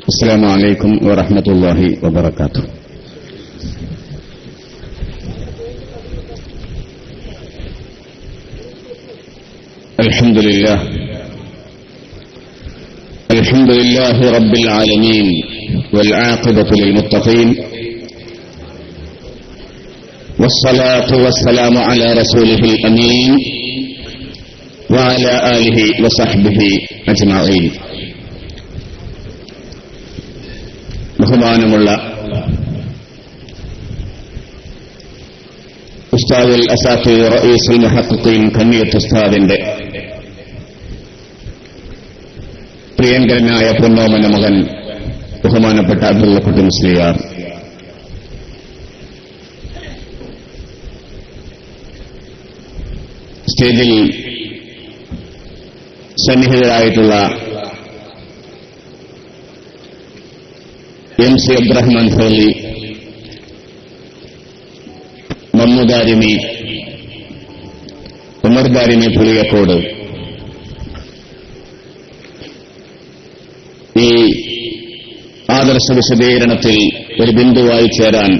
السلام عليكم ورحمة الله وبركاته. الحمد لله رب العالمين والعاقبة للمتقين والصلاة والسلام على رسوله الأمين وعلى آله وصحبه أجمعين. ബഹുമാനമുള്ള ഉസ്താദുൽ അസാത്തിദ് റഈസുൽ മുഹഖഖീൻ കണ്ണിയത്ത് ഉസ്താദിന്റെ പ്രിയങ്കരനായ പൊന്നോമന മകൻ ബഹുമാനപ്പെട്ട അബ്ദുള്ളക്കുട്ടി മുസ്ലിയാർ, സ്റ്റേജിൽ സന്നിഹിതരായിട്ടുള്ള MC അബ്ദുറഹ്മാൻ ഫൗലി, മമ്മൂദാരിമി, ഉമർദാരിമി പുളിയക്കോട്, ഈ ആദർശ വിശദീകരണത്തിൽ ഒരു ബിന്ദുവായി ചേരാൻ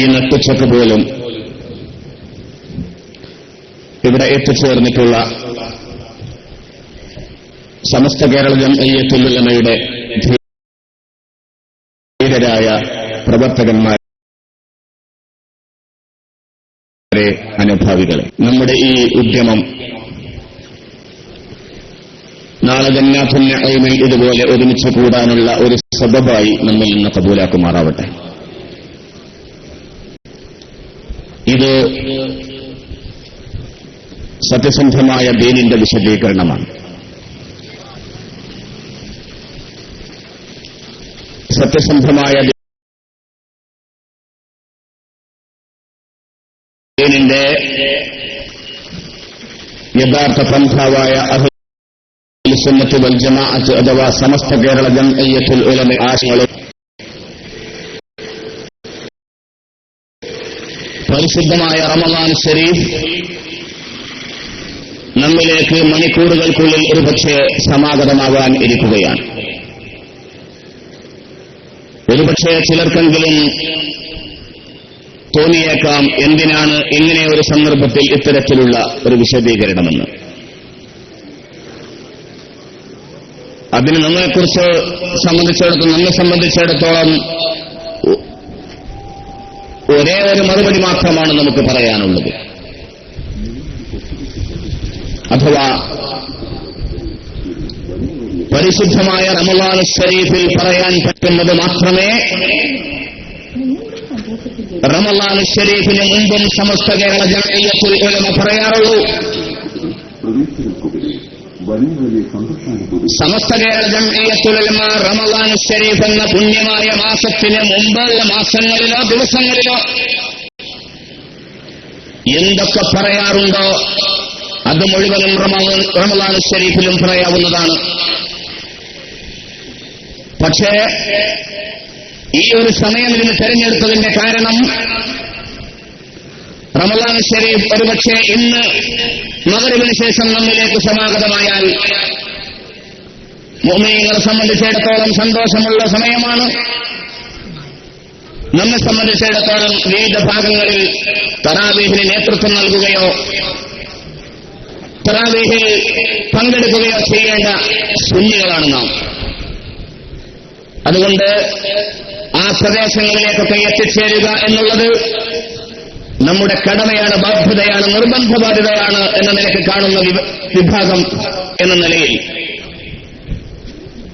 ഈ നട്ടുച്ചക്ക് പോലും ഇവിടെ എത്തിച്ചേർന്നിട്ടുള്ള സമസ്ത കേരള ജംഇയ്യത്തുൽ ഉലമയുടെ ധീരരായ പ്രവർത്തകന്മാരെ, അനുഭാവികളെ, നമ്മുടെ ഈ ഉദ്യമം നാളെ ജന്നാത്തുൽ നഈമിൽ ഇതുപോലെ ഒരുമിച്ച് കൂടാനുള്ള ഒരു സബബായി നമ്മിൽ നിന്ന് കബൂലാക്കുമാറാവട്ടെ. ഇത് സത്യസന്ധമായ ദീനിന്റെ വിശദീകരണമാണ്. സത്യസന്ധമായ ദീനിന്റെ യഥാർത്ഥ പന്ഥാവായ അഹ്ലുൽ സുന്നത്ത് വൽ ജമാഅത്ത് അഥവാ സമസ്ത കേരള ജംഇയ്യത്തുൽ ഉലമ ആശയങ്ങളും പരിശുദ്ധമായ റമളാൻ ശരീഫ് നമ്മിലേക്ക് മണിക്കൂറുകൾക്കുള്ളിൽ ഒരുപക്ഷെ സമാഗതമാകാൻ ഇരിക്കുകയാണ്. ഒരുപക്ഷെ ചിലർക്കെങ്കിലും തോന്നിയേക്കാം, എന്തിനാണ് ഇങ്ങനെ ഒരു സന്ദർഭത്തിൽ ഇത്തരത്തിലുള്ള ഒരു വിശദീകരണമെന്ന്. അതിന് നമ്മെ സംബന്ധിച്ചിടത്തോളം ഒരേ ഒരു മറുപടി മാത്രമാണ് നമുക്ക് പറയാനുള്ളത്. അഥവാ പരിശുദ്ധമായ റമളാൻ ശരീഫിൽ പറയാൻ പറ്റുന്നത് മാത്രമേ റമളാൻ ശരീഫിന് മുമ്പും സമസ്ത കേരള ജംഇയ്യത്തുൽ ഉലമ പറയാറുള്ളൂ. സമസ്ത കേരള ജംഇയ്യത്തുൽ ഉലമ റമളാൻ ശരീഫ് എന്ന പുണ്യമായ മാസത്തിന് മുമ്പുള്ള മാസങ്ങളിലോ ദിവസങ്ങളിലോ എന്തൊക്കെ പറയാറുണ്ടോ അത് മുഴുവനും റമളാൻ ശരീഫിലും പറയാവുന്നതാണ്. പക്ഷേ ഈ ഒരു സമയം ഇതിന് തെരഞ്ഞെടുത്തതിന്റെ കാരണം റമളാൻ ശരീഫ് ഒരുപക്ഷെ ഇന്ന് മഗ്‌രിബിന് ശേഷം നമ്മിലേക്ക് സമാഗതമായാൽ മുഅ്മിനീങ്ങളെ സംബന്ധിച്ചിടത്തോളം സന്തോഷമുള്ള സമയമാണ്. നമ്മെ സംബന്ധിച്ചിടത്തോളം വിവിധ ഭാഗങ്ങളിൽ തറാവീഹിന് നേതൃത്വം നൽകുകയോ തറാവീഹിൽ പങ്കെടുക്കുകയോ ചെയ്യേണ്ട സുന്നികളാണ് നാം. അതുകൊണ്ട് ആ പ്രദേശങ്ങളിലേക്കൊക്കെ എത്തിച്ചേരുക എന്നുള്ളത് നമ്മുടെ കടമയാണ്, ബാധ്യതയാണ്, നിർബന്ധ ബാധ്യതയാണ് എന്ന നിലയ്ക്ക് കാണുന്ന വിഭാഗം എന്ന നിലയിൽ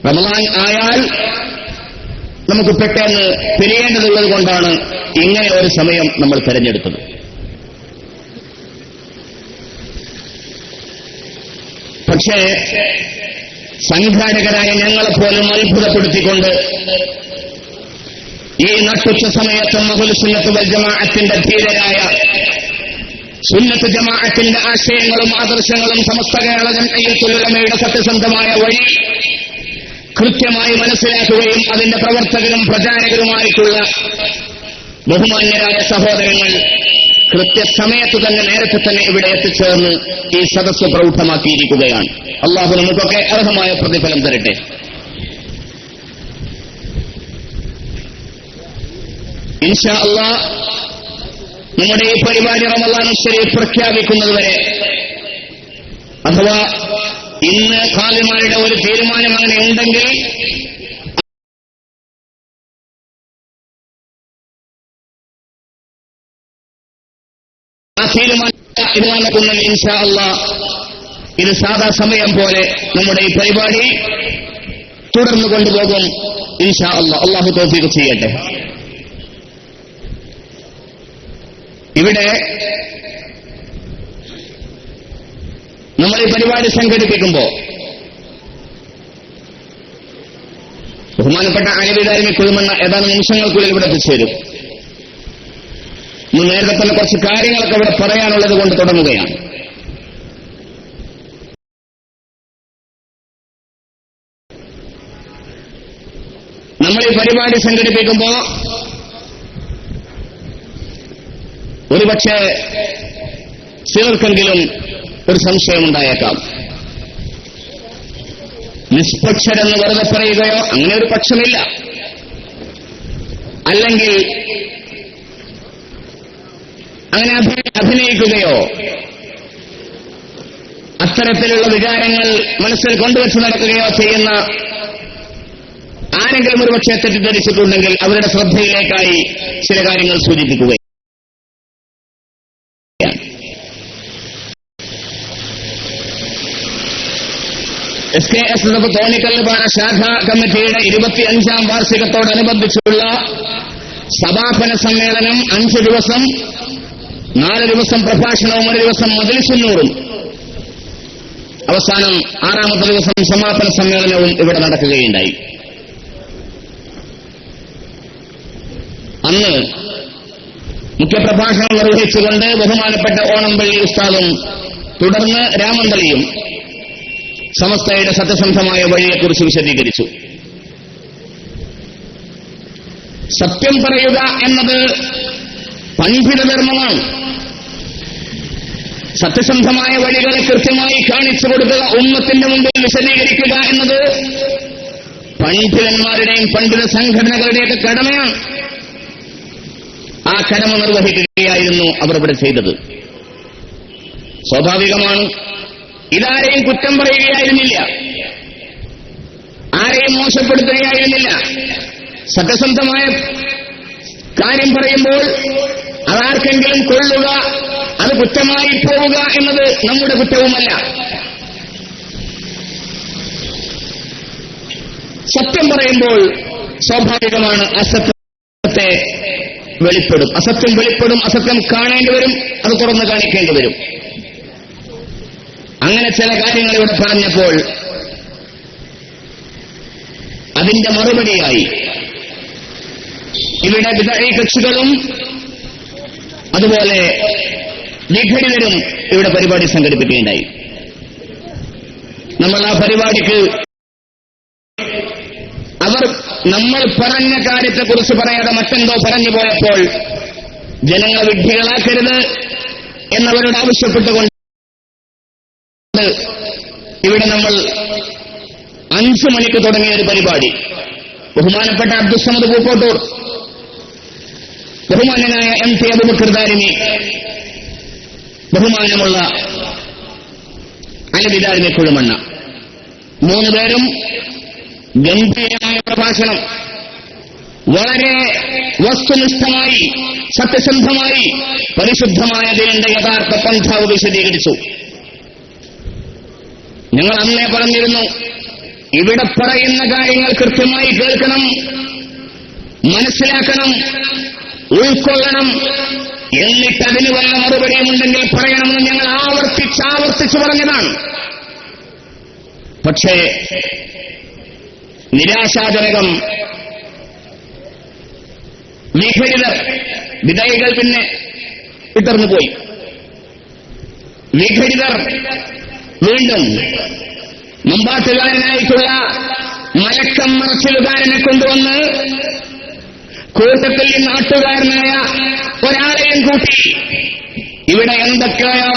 റമളാൻ ആയാൽ നമുക്ക് പെട്ടെന്ന് പിരിയേണ്ടതുള്ളത് കൊണ്ടാണ് ഇങ്ങനെ ഒരു സമയം നമ്മൾ തെരഞ്ഞെടുത്തത്. പക്ഷേ സംഘാടകരായ ഞങ്ങളെപ്പോലും അത്ഭുതപ്പെടുത്തിക്കൊണ്ട് ഈ നട്ടുച്ച സമയത്തും അഹ്ലുൽ സുന്നത്ത് വൽ ജമാഅത്തിന്റെ ധീരരായ സുന്നത്ത് ജമാഅത്തിന്റെ ആശയങ്ങളും ആദർശങ്ങളും സമസ്ത കേരള ജംഇയ്യത്തുൽ ഉലമയുടെ സത്യസന്ധമായ വഴി കൃത്യമായി മനസ്സിലാക്കുകയും അതിന്റെ പ്രവർത്തകരും പ്രചാരകരുമായിട്ടുള്ള ബഹുമാന്യരായ സഹോദരങ്ങൾ കൃത്യസമയത്ത് തന്നെ നേരത്തെ തന്നെ ഇവിടെ എത്തിച്ചേർന്ന് ഈ സദസ്സ് പ്രൗഢമാക്കിയിരിക്കുകയാണ്. അള്ളാഹു നമുക്കൊക്കെ അർഹമായ പ്രതിഫലം തരട്ടെ. ഇൻഷാ അല്ലാഹ് നമ്മുടെ ഈ പരിപാടി റമളാൻ ശരീഫ് പ്രഖ്യാപിക്കുന്നതുവരെ, അഥവാ ഇന്ന് ഖാദിമാരുടെ ഒരു തീരുമാനം അങ്ങനെ ഉണ്ടെങ്കിൽ ആ തീരുമാനം ഇൻഷാ അല്ലാഹ് ഇത് സാധാ സമയം പോലെ നമ്മുടെ ഈ പരിപാടി തുടർന്നു കൊണ്ടുപോകും ഇൻഷാ അല്ലാഹ്. അല്ലാഹു തൗഫീഖ് ചെയ്യട്ടെ. ഇവിടെ നമ്മൾ ഈ പരിപാടി സംഘടിപ്പിക്കുമ്പോൾ ബഹുമാനപ്പെട്ട അലിവിദാരിമി കുഴുമണ്ണ ഏതാനും നിമിഷങ്ങൾക്കുള്ളിൽ ഇവിടെ എത്തിച്ചേരും. നേരത്തെ തന്നെ കുറച്ച് കാര്യങ്ങളൊക്കെ ഇവിടെ പറയാനുള്ളത് കൊണ്ട് തുടങ്ങുകയാണ്. നമ്മൾ ഈ പരിപാടി സംഘടിപ്പിക്കുമ്പോൾ ഒരുപക്ഷെ ചിലർക്കെങ്കിലും ഒരു സംശയമുണ്ടായേക്കാം. നിഷ്പക്ഷരെന്ന് വെറുതെ പറയുകയോ അങ്ങനെ ഒരു പക്ഷമില്ല, അല്ലെങ്കിൽ അങ്ങനെ അഭിനയിക്കുകയോ അത്തരത്തിലുള്ള വികാരങ്ങൾ മനസ്സിൽ കൊണ്ടുവച്ച് നടക്കുകയോ ചെയ്യുന്ന ആരെങ്കിലും ഒരുപക്ഷെ തെറ്റിദ്ധരിച്ചിട്ടുണ്ടെങ്കിൽ അവരുടെ ശ്രദ്ധയിലേക്കായി ചില കാര്യങ്ങൾ സൂചിപ്പിക്കുക. SKS തോണിക്കല്ലുപാറ ശാഖാ കമ്മിറ്റിയുടെ 25ാം വാർഷികത്തോടനുബന്ധിച്ചുള്ള സമാപന സമ്മേളനം 5 ദിവസം, 4 ദിവസം പ്രഭാഷണവും 1 ദിവസം മജ്‌ലിസുന്നൂറും, അവസാനം 6ാമത്തെ ദിവസം സമാപന സമ്മേളനവും ഇവിടെ നടക്കുകയുണ്ടായി. അന്ന് മുഖ്യപ്രഭാഷണം നിർവഹിച്ചുകൊണ്ട് ബഹുമാനപ്പെട്ട ഓണംപള്ളി ഉസ്താദും തുടർന്ന് രാമന്തളിയും സമസ്തയുടെ സത്യസന്ധമായ വഴിയെക്കുറിച്ച് വിശദീകരിച്ചു. സത്യം പറയുക എന്നത് പണ്ഡിതധർമ്മമാണ്. സത്യസന്ധമായ വഴികളെ കൃത്യമായി കാണിച്ചു കൊടുക്കുക, ഉമ്മത്തിന്റെ മുമ്പിൽ വിശദീകരിക്കുക എന്നത് പണ്ഡിതന്മാരുടെയും പണ്ഡിത സംഘടനകളുടെയൊക്കെ കടമയാണ്. ആ കടമ നിർവഹിക്കുകയായിരുന്നു അവർ ഇവിടെ ചെയ്തത്. സ്വാഭാവികമാണ്, ഇതാരെയും കുറ്റം പറയുകയായിരുന്നില്ല, ആരെയും മോശപ്പെടുത്തുകയായിരുന്നില്ല. സത്യസന്ധമായ കാര്യം പറയുമ്പോൾ അതാർക്കെങ്കിലും കൊള്ളുക, അത് കുറ്റമായി പോവുക എന്നത് നമ്മുടെ കുറ്റവുമല്ല. സത്യം പറയുമ്പോൾ സ്വാഭാവികമാണ് അസത്യത്തെ വെളിപ്പെടും, അസത്യം വെളിപ്പെടും, അസത്യം കാണേണ്ടി വരും, അത് തുറന്നു കാണിക്കേണ്ടി വരും. അങ്ങനെ ചില കാര്യങ്ങൾ ഇവിടെ പറഞ്ഞപ്പോൾ അതിന്റെ മറുപടിയായി ഇവിടെ വിദഈ കക്ഷികളും അതുപോലെ വിഘടിതരും ഇവിടെ പരിപാടി സംഘടിപ്പിക്കുകയുണ്ടായി. നമ്മൾ ആ പരിപാടിക്ക് അവർ നമ്മൾ പറഞ്ഞ കാര്യത്തെക്കുറിച്ച് പറയാതെ മറ്റെന്തോ പറഞ്ഞു പോയപ്പോൾ ജനങ്ങളെ വിഡ്ഢികളാക്കരുത് എന്നവരോട് ആവശ്യപ്പെട്ടുകൊണ്ട് ഇവിടെ നമ്മൾ 5 മണിക്ക് തുടങ്ങിയ ഒരു പരിപാടി ബഹുമാനപ്പെട്ട അബ്ദുസ്സമദ് പൂക്കോട്ടൂർ, ബഹുമാന്യനായ MT അബൂബക്കർ ദാരിമി, ബഹുമാനമുള്ള അലിവിദാരിമി കുഴുമണ്ണ, 3 പേരും ഗംഭീരമായ പ്രഭാഷണം വളരെ വസ്തുനിഷ്ഠമായി സത്യസന്ധമായി പരിശുദ്ധമായ ദീനിന്റെ യഥാർത്ഥ പന്ഥാവ് വിശദീകരിച്ചു. ഞങ്ങൾ അന്നേ പറഞ്ഞിരുന്നു, ഇവിടെ പറയുന്ന കാര്യങ്ങൾ കൃത്യമായി കേൾക്കണം, മനസ്സിലാക്കണം, ഉൾക്കൊള്ളണം, എന്നിട്ട് അതിന് വല്ല മറുപടിയുമുണ്ടെങ്കിൽ പറയണമെന്ന് ഞങ്ങൾ ആവർത്തിച്ച് പറഞ്ഞതാണ്. പക്ഷേ നിരാശാജനകം വിഘടിതർ വിധേയികൾ പിന്നെ ഇട്ടർന്നു പോയി. വിഘടിതർ വീണ്ടും മമ്പാട്ടുകാരനായിട്ടുള്ള മലക്കം മറച്ചിലുകാരനെ കൊണ്ടുവന്ന് കൂട്ടത്തിൽ ഈ നാട്ടുകാരനായ ഒരാളെയും കൂട്ടി ഇവിടെ എന്തൊക്കെയോ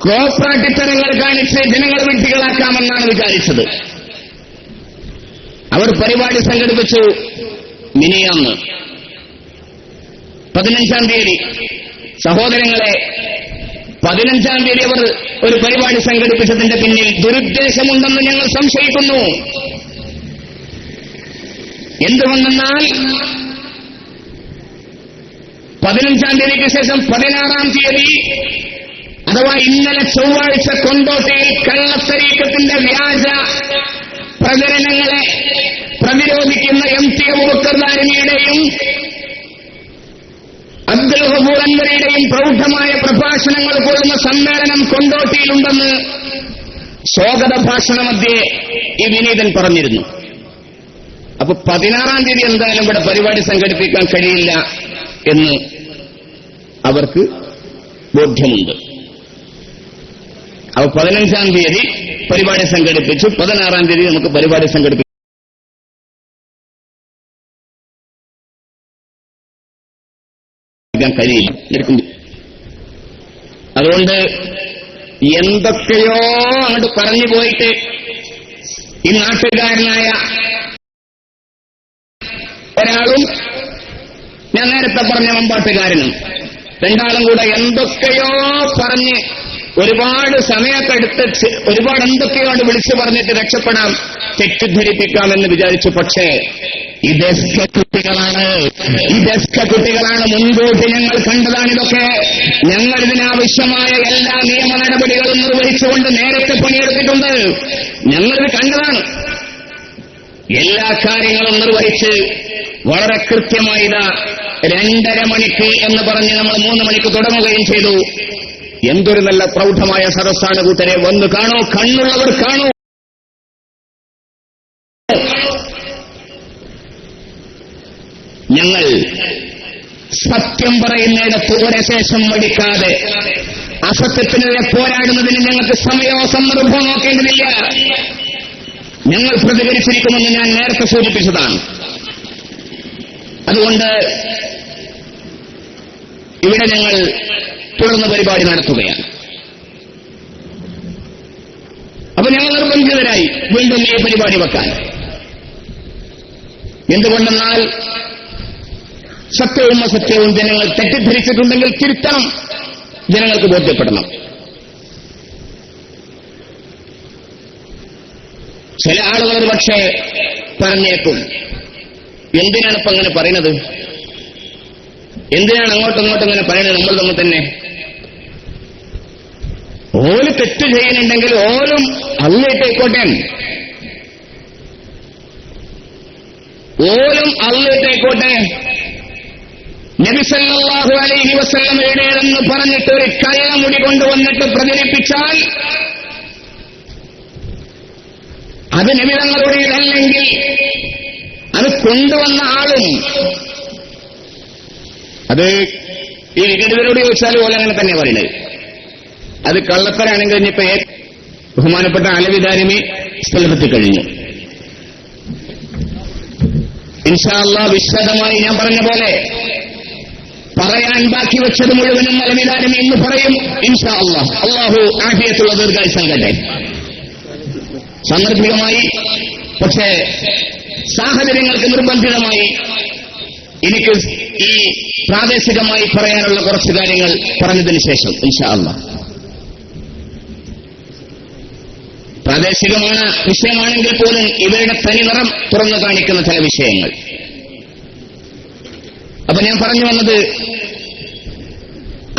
കോപ്രാട്ടിത്തരങ്ങൾ കാണിച്ച് ജനങ്ങളെ വിഡ്ഢികളാക്കാമെന്നാണ് വിചാരിച്ചത്. അവർ പരിപാടി സംഘടിപ്പിച്ചു. മിനിയാന്ന് 15-ാം തീയതി. സഹോദരങ്ങളെ, 15-ാം തീയതി അവർ ഒരു പരിപാടി സംഘടിപ്പിച്ചതിന്റെ പിന്നിൽ ദുരുദ്ദേശമുണ്ടെന്ന് ഞങ്ങൾ സംശയിക്കുന്നു. എന്തുകൊണ്ടെന്നാൽ 15-ാം തീയതിക്ക് ശേഷം 16-ാം തീയതി അഥവാ ഇന്നലെ ചൊവ്വാഴ്ച കൊണ്ടോട്ടിയിൽ കള്ളത്തരീക്കത്തിന്റെ വ്യാജ പ്രചരണങ്ങളെ പ്രതിരോധിക്കുന്ന MT അബൂബക്കർ ദാരിമിയുടെയും അബ്ദുൽ ഗഫൂർ അൻവരിയുടെയും പ്രൗഢമായ പ്രഭാഷണങ്ങൾ കൊള്ളുന്ന സമ്മേളനം കൊണ്ടോട്ടിയിലുണ്ടെന്ന് സ്വാഗത ഭാഷണമധ്യേ ഈ വിനീതൻ പറഞ്ഞിരുന്നു. അപ്പൊ 16-ാം തീയതി എന്തായാലും ഇവിടെ പരിപാടി സംഘടിപ്പിക്കാൻ കഴിയില്ല എന്ന് അവർക്ക് ബോധ്യമുണ്ട്. അപ്പൊ 15-ാം തീയതി പരിപാടി സംഘടിപ്പിച്ചു. 16-ാം തീയതി നമുക്ക് പരിപാടി സംഘടിപ്പിക്കാൻ കഴിയില്ല. അതുകൊണ്ട് എന്തൊക്കെയോ അങ്ങോട്ട് പറഞ്ഞു പോയിട്ട് ഈ നാട്ടുകാരനായ ഒരാളും ഞാൻ നേരത്തെ പറഞ്ഞ മമ്പാട്ടുകാരനും രണ്ടാളും കൂടെ എന്തൊക്കെയോ പറഞ്ഞ് ഒരുപാട് സമയത്തെടുത്ത് ഒരുപാട് എന്തൊക്കെയോ വിളിച്ചു പറഞ്ഞിട്ട് രക്ഷപ്പെടാം, തെറ്റിദ്ധരിപ്പിക്കാമെന്ന് വിചാരിച്ചു. പക്ഷേ ഈ ഡെസ്ക കുട്ടികളാണ് മുൻകൂട്ടി ഞങ്ങൾ കണ്ടതാണിതൊക്കെ. ഞങ്ങൾ ഇതിനാവശ്യമായ എല്ലാ നിയമ നടപടികളും നിർവഹിച്ചുകൊണ്ട് നേരത്തെ പണിയെടുത്തിട്ടുണ്ട്. ഞങ്ങളിത് കണ്ടതാണ്. എല്ലാ കാര്യങ്ങളും നിർവഹിച്ച് വളരെ കൃത്യമായി 2:30 മണിക്ക് എന്ന് പറഞ്ഞ് നമ്മൾ 3 മണിക്ക് തുടങ്ങുകയും ചെയ്തു. എന്തൊരു നല്ല പ്രൗഢമായ സദസ്സാണ് കൂട്ടരെ. വന്ന് കാണൂ, കണ്ണുള്ളവർ കാണൂ. ഞങ്ങൾ സത്യം പറയുന്നിടത്ത് ഒരശേഷം മടിക്കാതെ അസത്യത്തിനെതിരെ പോരാടുന്നതിന് ഞങ്ങൾക്ക് സമയമോ സന്ദർഭമോ നോക്കേണ്ടതില്ല. ഞങ്ങൾ പ്രതികരിച്ചിരിക്കുമെന്ന് ഞാൻ നേരത്തെ സൂചിപ്പിച്ചതാണ്. അതുകൊണ്ട് ഇവിടെ ഞങ്ങൾ തുടർന്ന് പരിപാടി നടത്തുകയാണ്. അപ്പൊ ഞങ്ങൾ നിർബന്ധിതരായി വീണ്ടും ഈ പരിപാടി വെക്കാൻ. എന്തുകൊണ്ടെന്നാൽ സത്യവും അസത്യവും ജനങ്ങൾ തെറ്റിദ്ധരിച്ചിട്ടുണ്ടെങ്കിൽ തിരുത്തണം, ജനങ്ങൾക്ക് ബോധ്യപ്പെടണം. ചില ആളുകൾ പക്ഷേ പറഞ്ഞേക്കും, എന്തിനാണ് ഇപ്പൊ അങ്ങനെ പറയുന്നത്, എന്തിനാണ് അങ്ങോട്ടും ഇങ്ങനെ പറയുന്നത്, നമ്മൾ തമ്മിൽ തന്നെ ഓല് തെറ്റ് ചെയ്യുന്നുണ്ടെങ്കിൽ ഓലും അള്ളയിട്ടേക്കോട്ടെ, ഓലും അള്ളയിട്ടേക്കോട്ടെ. നബി സല്ലല്ലാഹു അലൈഹി വസല്ലം എഴുതേതെന്ന് പറഞ്ഞിട്ട് ഒരു കള്ളമുടി കൊണ്ടുവന്നിട്ട് പ്രചരിപ്പിച്ചാൽ അത് നബി തങ്ങളുടേതല്ലെങ്കിൽ അത് കൊണ്ടുവന്ന ആളും അത് ഈ വികടിതരോട് ചോദിച്ചാൽ പോലെ അങ്ങനെ തന്നെ പറയുന്നത്. അത് കള്ളത്തരാണെങ്കിൽ ഇനിയിപ്പോ ബഹുമാനപ്പെട്ട അലവി ദാരിമി സ്ഥലത്തെത്തി കഴിഞ്ഞു. ഇൻഷാ അല്ലാഹ് വിശദമായി ഞാൻ പറഞ്ഞ പോലെ പറയാൻ ബാക്കി വെച്ചത് മുഴുവനും അലവി ദാരിമി എന്ന് പറയും ഇൻഷാ അല്ലാഹ്. അല്ലാഹു ആഫിയത്തുള്ള ദീർഘായുസ്സ് നൽകട്ടെ. സാന്ദർഭികമായി പക്ഷേ സാഹചര്യങ്ങൾക്ക് നിർബന്ധിതമായി എനിക്ക് ഈ പ്രാദേശികമായി പറയാനുള്ള കുറച്ച് കാര്യങ്ങൾ പറഞ്ഞതിന് ശേഷം ഇൻഷാ അല്ലാഹ്, പ്രാദേശികമാണ് വിഷയമാണെങ്കിൽ പോലും ഇവരുടെ തനിനിറം തുറന്നു കാണിക്കുന്ന ചില വിഷയങ്ങൾ. അപ്പൊ ഞാൻ പറഞ്ഞു വന്നത്,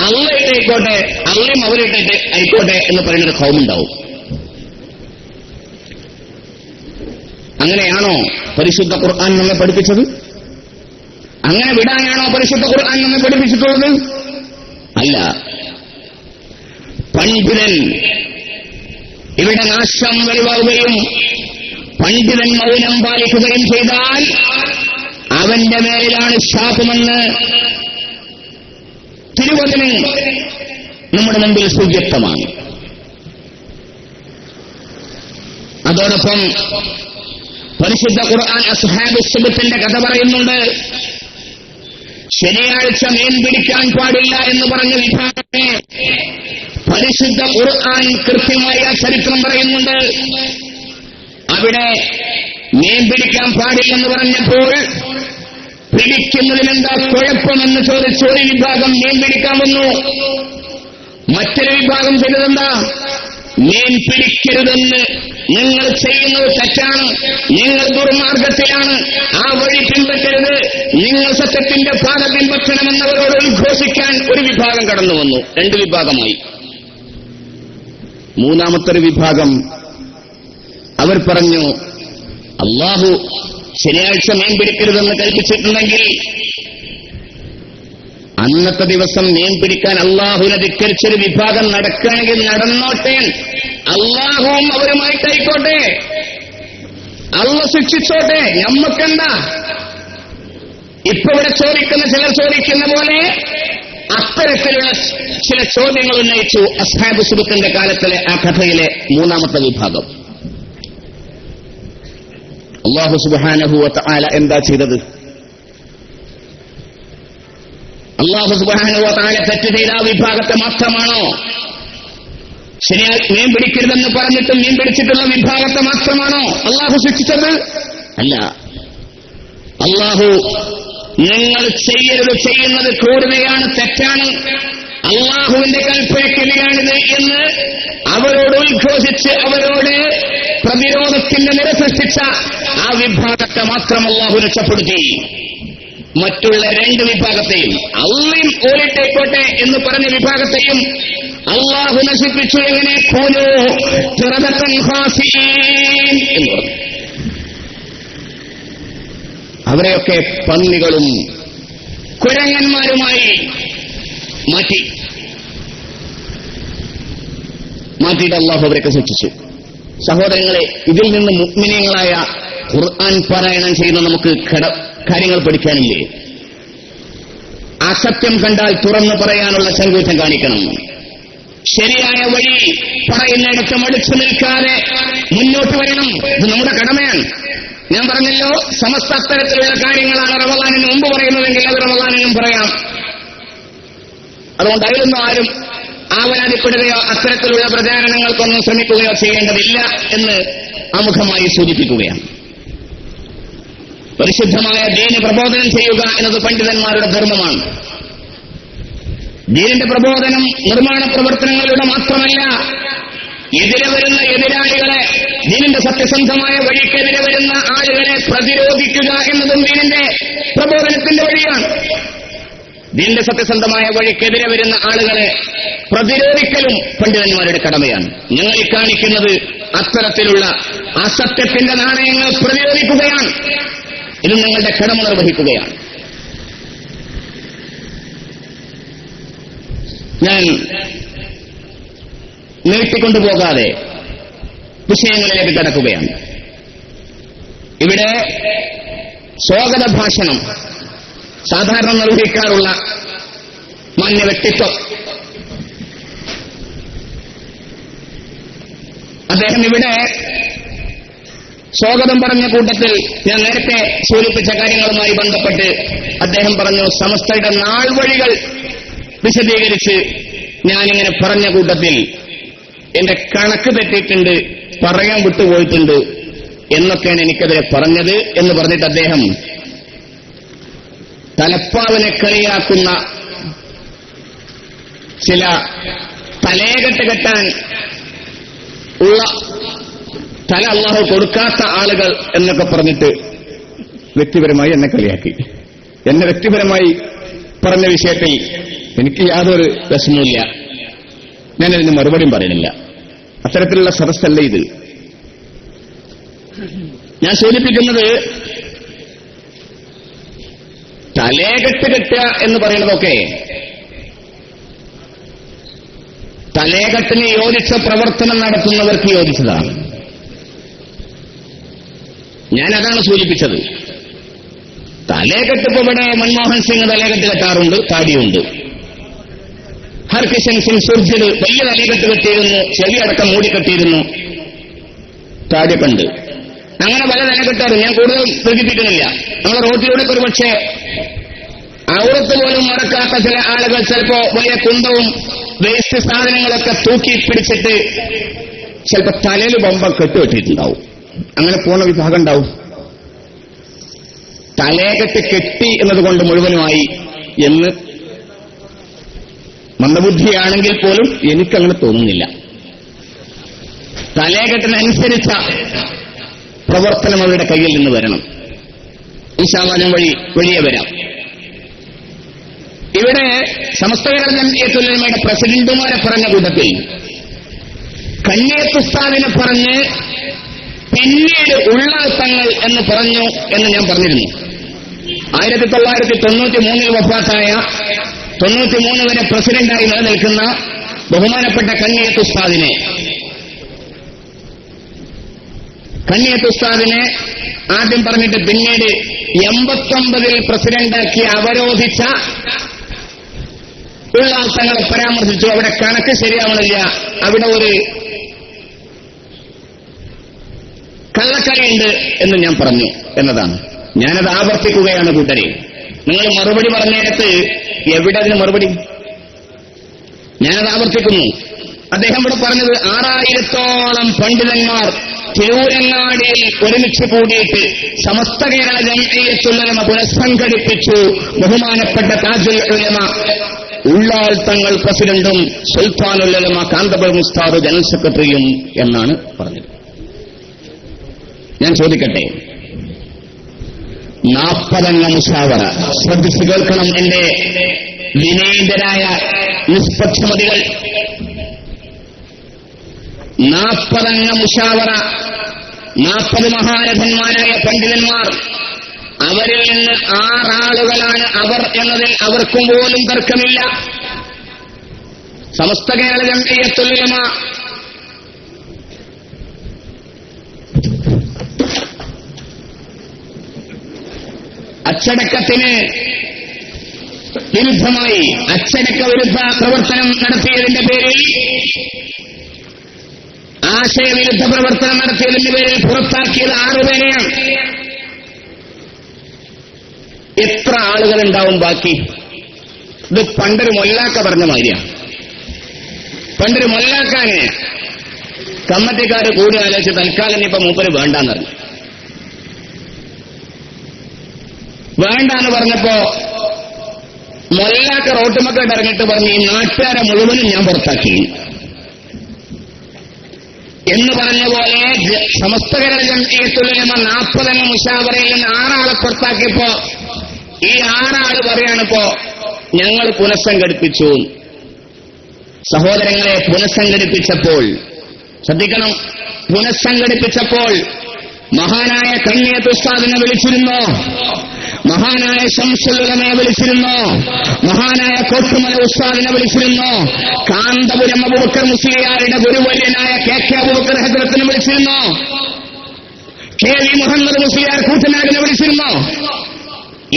അള്ളയിട്ടേക്കോട്ടെ, അള്ളയും അവരിട്ടേക്ക് ആയിക്കോട്ടെ എന്ന് പറയുന്നൊരു ഖൗമുണ്ടാവും. അങ്ങനെയാണോ പരിശുദ്ധ ഖുർആൻ നമ്മെ പഠിപ്പിച്ചത്? അങ്ങനെ വിടാനാണോ പരിശുദ്ധ ഖുർആൻ നമ്മെ പഠിപ്പിച്ചിട്ടുള്ളത്? അല്ല. പണ്ഡിതൻ ഇവിടെ നാശം വെളിവാകുകയും പണ്ഡിതൻ മൗനം പാലിക്കുകയും ചെയ്താൽ അവന്റെ മേലിലാണ് ശാപമെന്ന് തിരുവചനം നമ്മുടെ മുമ്പിൽ സുവ്യക്തമാണ്. അതോടൊപ്പം പരിശുദ്ധ ഖുർആൻ അസ്ഹാബുസ് സുബ്ത്തിന്റെ കഥ പറയുന്നുണ്ട്. ശനിയാഴ്ച മീൻ പിടിക്കാൻ പാടില്ല എന്ന് പറഞ്ഞ വിഭാഗത്തെ പരിശുദ്ധ ഖുർആൻ കൃത്യമായ ചരിത്രം പറയുന്നുണ്ട്. അവിടെ മീൻ പിടിക്കാൻ പാടില്ലെന്ന് പറഞ്ഞപ്പോൾ പിടിക്കുന്നതിനെന്താ കുഴപ്പമെന്ന് ചോദിച്ച ഒരു വിഭാഗം മീൻ പിടിക്കാൻ വന്നു. മറ്റൊരു വിഭാഗം ചെയ്തതെന്താ? മീൻ പിടിക്കരുതെന്ന്, നിങ്ങൾ ചെയ്യുന്നത് തെറ്റാണ്, നിങ്ങൾ ദുർമാർഗത്തിലാണ്, ആ വഴി പിൻപറ്റരുത്, നിങ്ങൾ സത്യത്തിന്റെ പാത പിൻപറ്റണമെന്നവരോട് ഉദ്ഘോഷിക്കാൻ ഒരു വിഭാഗം കടന്നു വന്നു. രണ്ട് വിഭാഗമായി. മൂന്നാമത്തൊരു വിഭാഗം അവർ പറഞ്ഞു, അല്ലാഹു ശനിയാഴ്ച മീൻ പിടിക്കരുതെന്ന് കൽപ്പിച്ചിട്ടുണ്ടെങ്കിൽ അന്നത്തെ ദിവസം മീൻ പിടിക്കാൻ അള്ളാഹുവിനെ ധിക്കരിച്ചൊരു വിഭാഗം നടക്കുകയാണെങ്കിൽ നടന്നോട്ടെ, അള്ളാഹുവും അവരുമായിട്ടായിക്കോട്ടെ, അള്ള ശിക്ഷിച്ചോട്ടെ, നമ്മക്കെന്താ? ഇപ്പൊ ഇവിടെ ചിലർ ചോദിക്കുന്ന പോലെ അത്തരത്തിലുള്ള ചില ചോദ്യങ്ങൾ ഉന്നയിച്ചു അസ്ഹാബ് സുബത്തിന്റെ കാലത്തിലെ ആ കഥയിലെ മൂന്നാമത്തെ വിഭാഗം. അല്ലാഹു സുബ്ഹാനഹു വ തആല എന്താ ചെയ്തത്? അല്ലാഹു സുബ്ഹാനഹു വ തആല തെറ്റ് ചെയ്ത ആ വിഭാഗത്തെ മാത്രമാണോ ശനിയാഴ്ച മീൻ പിടിക്കരുതെന്ന് പറഞ്ഞിട്ട് മീൻ പിടിച്ചിട്ടുള്ള വിഭാഗത്തെ മാത്രമാണോ അല്ലാഹു ശിക്ഷിച്ചത്? അല്ല. അല്ലാഹു നിങ്ങൾ ചെയ്യരുത്, ചെയ്യുന്നത് ക്രൂരതയാണ്, തെറ്റാണ്, അള്ളാഹുവിന്റെ കൽപ്പനയ്ക്കെതിരാണിത് എന്ന് അവരോട് ഉദ്ഘോഷിച്ച് അവരോട് പ്രതിരോധത്തിന്റെ നിര സൃഷ്ടിച്ച ആ വിഭാഗത്തെ മാത്രം അള്ളാഹു രക്ഷപ്പെടുത്തി. മറ്റുള്ള രണ്ട് വിഭാഗത്തെയും, അള്ളയും ഓരിട്ടേക്കോട്ടെ എന്ന് പറഞ്ഞ വിഭാഗത്തെയും അള്ളാഹു നശിപ്പിച്ചു. എങ്ങനെ? കൂനൂ ഖിറദതൻ ഖാസിഈൻ എന്ന് പറഞ്ഞു. അവരെയൊക്കെ പന്നികളും കുരങ്ങന്മാരുമായി മാറ്റിയിട്ട് അള്ളാഹു അവരൊക്കെ ശിക്ഷിച്ചു. സഹോദരങ്ങളെ, ഇതിൽ നിന്ന് മുഅ്മിനീങ്ങളായ ഖുർആൻ പാരായണം ചെയ്യുന്ന നമുക്ക് കാര്യങ്ങൾ പഠിക്കാനില്ലേ? അസത്യം കണ്ടാൽ തുറന്നു പറയാനുള്ള ചങ്കൂറ്റം കാണിക്കണം. ശരിയായ വഴി പറയുന്നിടത്ത് മടിച്ചു നിൽക്കാതെ മുന്നോട്ട് വരണം. ഇത് നമ്മുടെ കടമയാണ്. ഞാൻ പറഞ്ഞല്ലോ, സമസ്ത അത്തരത്തിലുള്ള കാര്യങ്ങളാണ് റമളാനിന് മുമ്പ് പറയുന്നതെങ്കിൽ അത് റമളാനിനും പറയാം. അതുകൊണ്ട് അതിലൊന്നും ആരും ആവലാതിപ്പെടുകയോ അത്തരത്തിലുള്ള പ്രചാരണങ്ങൾക്കൊന്നും ശ്രമിക്കുകയോ ചെയ്യേണ്ടതില്ല എന്ന് ആമുഖമായി സൂചിപ്പിക്കുകയാണ്. പരിശുദ്ധമായ ദീന് പ്രബോധനം ചെയ്യുക എന്നത് പണ്ഡിതന്മാരുടെ ധർമ്മമാണ്. ദീനിന്റെ പ്രബോധനം നിർമ്മാണ പ്രവർത്തനങ്ങളിലൂടെ മാത്രമല്ല, എതിരെ വരുന്ന എതിരാളികളെ, ദീനിന്റെ സത്യസന്ധമായ വഴിക്കെതിരെ വരുന്ന ആളുകളെ പ്രതിരോധിക്കുക എന്നതും ദീനിന്റെ പ്രബോധനത്തിന്റെ വഴിയാണ്. ദീനിന്റെ സത്യസന്ധമായ വഴിക്കെതിരെ വരുന്ന ആളുകളെ പ്രതിരോധിക്കലും പണ്ഡിതന്മാരുടെ കടമയാണ്. ഞങ്ങൾ കാണിക്കുന്നത് അത്തരത്തിലുള്ള അസത്യത്തിന്റെ നാണയങ്ങൾ പ്രതിരോധിക്കുകയാണ്. ഇത് ഞങ്ങളുടെ കടമ നിർവഹിക്കുകയാണ്. ഞാൻ നീട്ടിക്കൊണ്ടുപോകാതെ വിഷയങ്ങളിലേക്ക് കടക്കുകയാണ്. ഇവിടെ സ്വാഗത ഭാഷണം സാധാരണ നിർവഹിക്കാറുള്ള മാന്യ വ്യക്തിത്വം അദ്ദേഹം ഇവിടെ സ്വാഗതം പറഞ്ഞ കൂട്ടത്തിൽ ഞാൻ നേരത്തെ സൂചിപ്പിച്ച കാര്യങ്ങളുമായി ബന്ധപ്പെട്ട് അദ്ദേഹം പറഞ്ഞു, സമസ്തയുടെ നാൾ വഴികൾ വിശദീകരിച്ച് ഞാനിങ്ങനെ പറഞ്ഞ കൂട്ടത്തിൽ എന്റെ കണക്ക് തെറ്റിയിട്ടുണ്ട്, പറയാൻ വിട്ടുപോയിട്ടുണ്ട് എന്നൊക്കെയാണ് എനിക്കെതിരെ പറഞ്ഞത് എന്ന് പറഞ്ഞിട്ട് അദ്ദേഹം തലപ്പാവിനെ കളിയാക്കുന്ന ചില തലയെകെട്ട് കെട്ടാൻ ഉള്ള തല അള്ളാഹു കൊടുക്കാത്ത ആളുകൾ എന്നൊക്കെ പറഞ്ഞിട്ട് വ്യക്തിപരമായി എന്നെ കളിയാക്കി. എന്നെ വ്യക്തിപരമായി പറഞ്ഞ വിഷയത്തിൽ എനിക്ക് യാതൊരു വിഷമവുമില്ല. ഞാനതിന് മറുപടിയും പറയുന്നില്ല. അത്തരത്തിലുള്ള സദസ്സല്ല ഇത്. ഞാൻ സൂചിപ്പിക്കുന്നത് തലയെകെട്ട് കെട്ടുക എന്ന് പറയുന്നതൊക്കെ തലയെകെട്ടിന് യോജിച്ച പ്രവർത്തനം നടത്തുന്നവർക്ക് യോജിച്ചതാണ്. ഞാനതാണ് സൂചിപ്പിച്ചത്. തലയെകെട്ടിപ്പോ ഇവിടെ മൻമോഹൻ സിംഗ് തലയെകെട്ട് കെട്ടാറുണ്ട്, താടിയുണ്ട്. ഹർകിഷൻ സിംഗ് സുർജിത് വലിയ തലയെകെട്ട് കെട്ടിയിരുന്നു, ചെവി അടക്കം മൂടിക്കെട്ടിയിരുന്നു, താടിയൊക്കെ ഉണ്ട്. അങ്ങനെ പല തലക്കെട്ടാറും ഞാൻ കൂടുതൽ പ്രകടിപ്പിക്കുന്നില്ല. നമ്മുടെ റോഡിലൂടെ ഒരുപക്ഷെ ഔറത്ത് പോലും മറക്കാത്ത ചില ആളുകൾ ചിലപ്പോ വലിയ കുന്തവും വേസ്റ്റ് സാധനങ്ങളൊക്കെ തൂക്കി പിടിച്ചിട്ട് ചിലപ്പോ തലയിൽ ബൊമ്പ കെട്ടുകെട്ടിയിട്ടുണ്ടാവും. അങ്ങനെ പോകുന്ന വിഭാഗം ഉണ്ടാവും. തലയെക്കെട്ട് കെട്ടി എന്നതുകൊണ്ട് മുഴുവനുമായി എന്ന് മന്ദബുദ്ധിയാണെങ്കിൽ പോലും എനിക്കങ്ങനെ തോന്നുന്നില്ല. തലയെക്കെട്ടിനനുസരിച്ച പ്രവർത്തനം അവരുടെ കയ്യിൽ നിന്ന് വരണം. ഇൻഷാഅല്ലാഹ് വഴിയെ വരാം. ഇവിടെ സമസ്ത കേരള ജംഇയ്യത്തുൽ ഉലമയുടെ പ്രസിഡന്റുമാരെ പറഞ്ഞ കൂട്ടത്തിൽ കണ്ണിയത്ത് ഉസ്താദിനെ പറഞ്ഞ് പിന്നീട് ഉള്ളാത്തങ്ങൾ എന്ന് പറഞ്ഞു എന്ന് ഞാൻ പറഞ്ഞിരുന്നു. 1993 വഫാത്തായ 93 വരെ പ്രസിഡന്റായി നിലനിൽക്കുന്ന ബഹുമാനപ്പെട്ട കണ്ണിയത്ത് ഉസ്താദിനെ ആദ്യം പറഞ്ഞിട്ട് പിന്നീട് 89 പ്രസിഡന്റാക്കി അവരോധിച്ച ഉള്ളാത്തങ്ങളെ പരാമർശിച്ചു. അവിടെ കണക്ക് ശരിയാവണില്ല, അവിടെ ഒരു കള്ളക്കളിയുണ്ട് എന്ന് ഞാൻ പറഞ്ഞു എന്നതാണ്. ഞാനത് ആവർത്തിക്കുകയാണ് കൂട്ടരെ. നിങ്ങൾ മറുപടി പറഞ്ഞിടത്ത് എവിടെ അതിന് മറുപടി? ഞാനത് ആവർത്തിക്കുന്നു. അദ്ദേഹം ഇവിടെ പറഞ്ഞത് 6000-ഓളം പണ്ഡിതന്മാർ തിരൂരങ്ങാടിയിൽ ഒരുമിച്ച് കൂടിയിട്ട് സമസ്ത കേരള ജംഇയ്യത്തുൽ ഉലമ പുനഃസംഘടിപ്പിച്ചു. ബഹുമാനപ്പെട്ട താജുൽ ഉലമ ഉള്ളാൾ തങ്ങൾ പ്രസിഡന്റും സുൽത്താനുൽ ഉലമ കാന്തപുരം ഉസ്താദ് ജനറൽ സെക്രട്ടറിയും എന്നാണ് പറഞ്ഞത്. ഞാൻ ചോദിക്കട്ടെ, 40 അംഗ മുശാവറ, ശ്രദ്ധിച്ചു കേൾക്കണം എന്റെ വിനീതരായ നിഷ്പക്ഷമതികൾ. 40 അംഗ മുശാവറ, 40 മഹാരഥന്മാരായ പണ്ഡിതന്മാർ, അവരിൽ നിന്ന് 6 ആളുകളാണ് അവർ എന്നതിൽ അവർക്കും പോലും തർക്കമില്ല. സമസ്ത കേരള ജംഇയ്യത്തുൽ ഉലമ അച്ചടക്കത്തിന് വിരുദ്ധമായി അച്ചടക്ക വിരുദ്ധ പ്രവർത്തനം നടത്തിയതിന്റെ പേരിൽ, ആശയവിരുദ്ധ പ്രവർത്തനം നടത്തിയതിന്റെ പേരിൽ പുറത്താക്കിയത് 6 പേരെയാണ്. എത്ര ആളുകളുണ്ടാവും ബാക്കി? ഇത് പണ്ടൊരു മൊല്ലാക്ക പറഞ്ഞ മാതിരിയാണ്. പണ്ടൊരു മൊല്ലാക്കാന് കമ്മിറ്റിക്കാര് കൂടി ആലോചിച്ച് തൽക്കാലം ഇപ്പൊ മൂപ്പര് വേണ്ടാന്ന് പറഞ്ഞു. വേണ്ടാന്ന് പറഞ്ഞപ്പോ മൊല്ലാക്ക റോട്ടുമക്കായിട്ട് ഇറങ്ങിയിട്ട് പറഞ്ഞു, ഈ നാട്ടുകാരെ മുഴുവനും ഞാൻ പുറത്താക്കി എന്ന് പറഞ്ഞ പോലെ സമസ്ത കേരള ജംഇയ്യത്തുൽ ഉലമ 40 അംഗ മുശാവറയിൽ നിന്ന് 6 ആളെ പുറത്താക്കിയപ്പോ ഈ 6 ആള് പറയാണിപ്പോ ഞങ്ങൾ പുനഃസംഘടിപ്പിച്ചു. സഹോദരങ്ങളെ, പുനഃസംഘടിപ്പിച്ചപ്പോൾ ശ്രദ്ധിക്കണം, പുനഃസംഘടിപ്പിച്ചപ്പോൾ മഹാനായ കണ്ണിയത്ത് ഉസ്താദിനെ വിളിച്ചിരുന്നോ? മഹാനായ ശംസുൽ ഉലമയെ വിളിച്ചിരുന്നോ? മഹാനായ കോട്ടുമല ഉസ്താദിനെ വിളിച്ചിരുന്നോ? കാന്തപുരം അബൂബക്കർ മുസ്ലിയാരുടെ ഗുരുവര്യനായ കെ അബൂബക്കർ ഹദ്റത്തിനെ വിളിച്ചിരുന്നോ? KV മുഹമ്മദ് മുസ്ലിയാർ കൂറ്റനാടിനെ വിളിച്ചിരുന്നോ?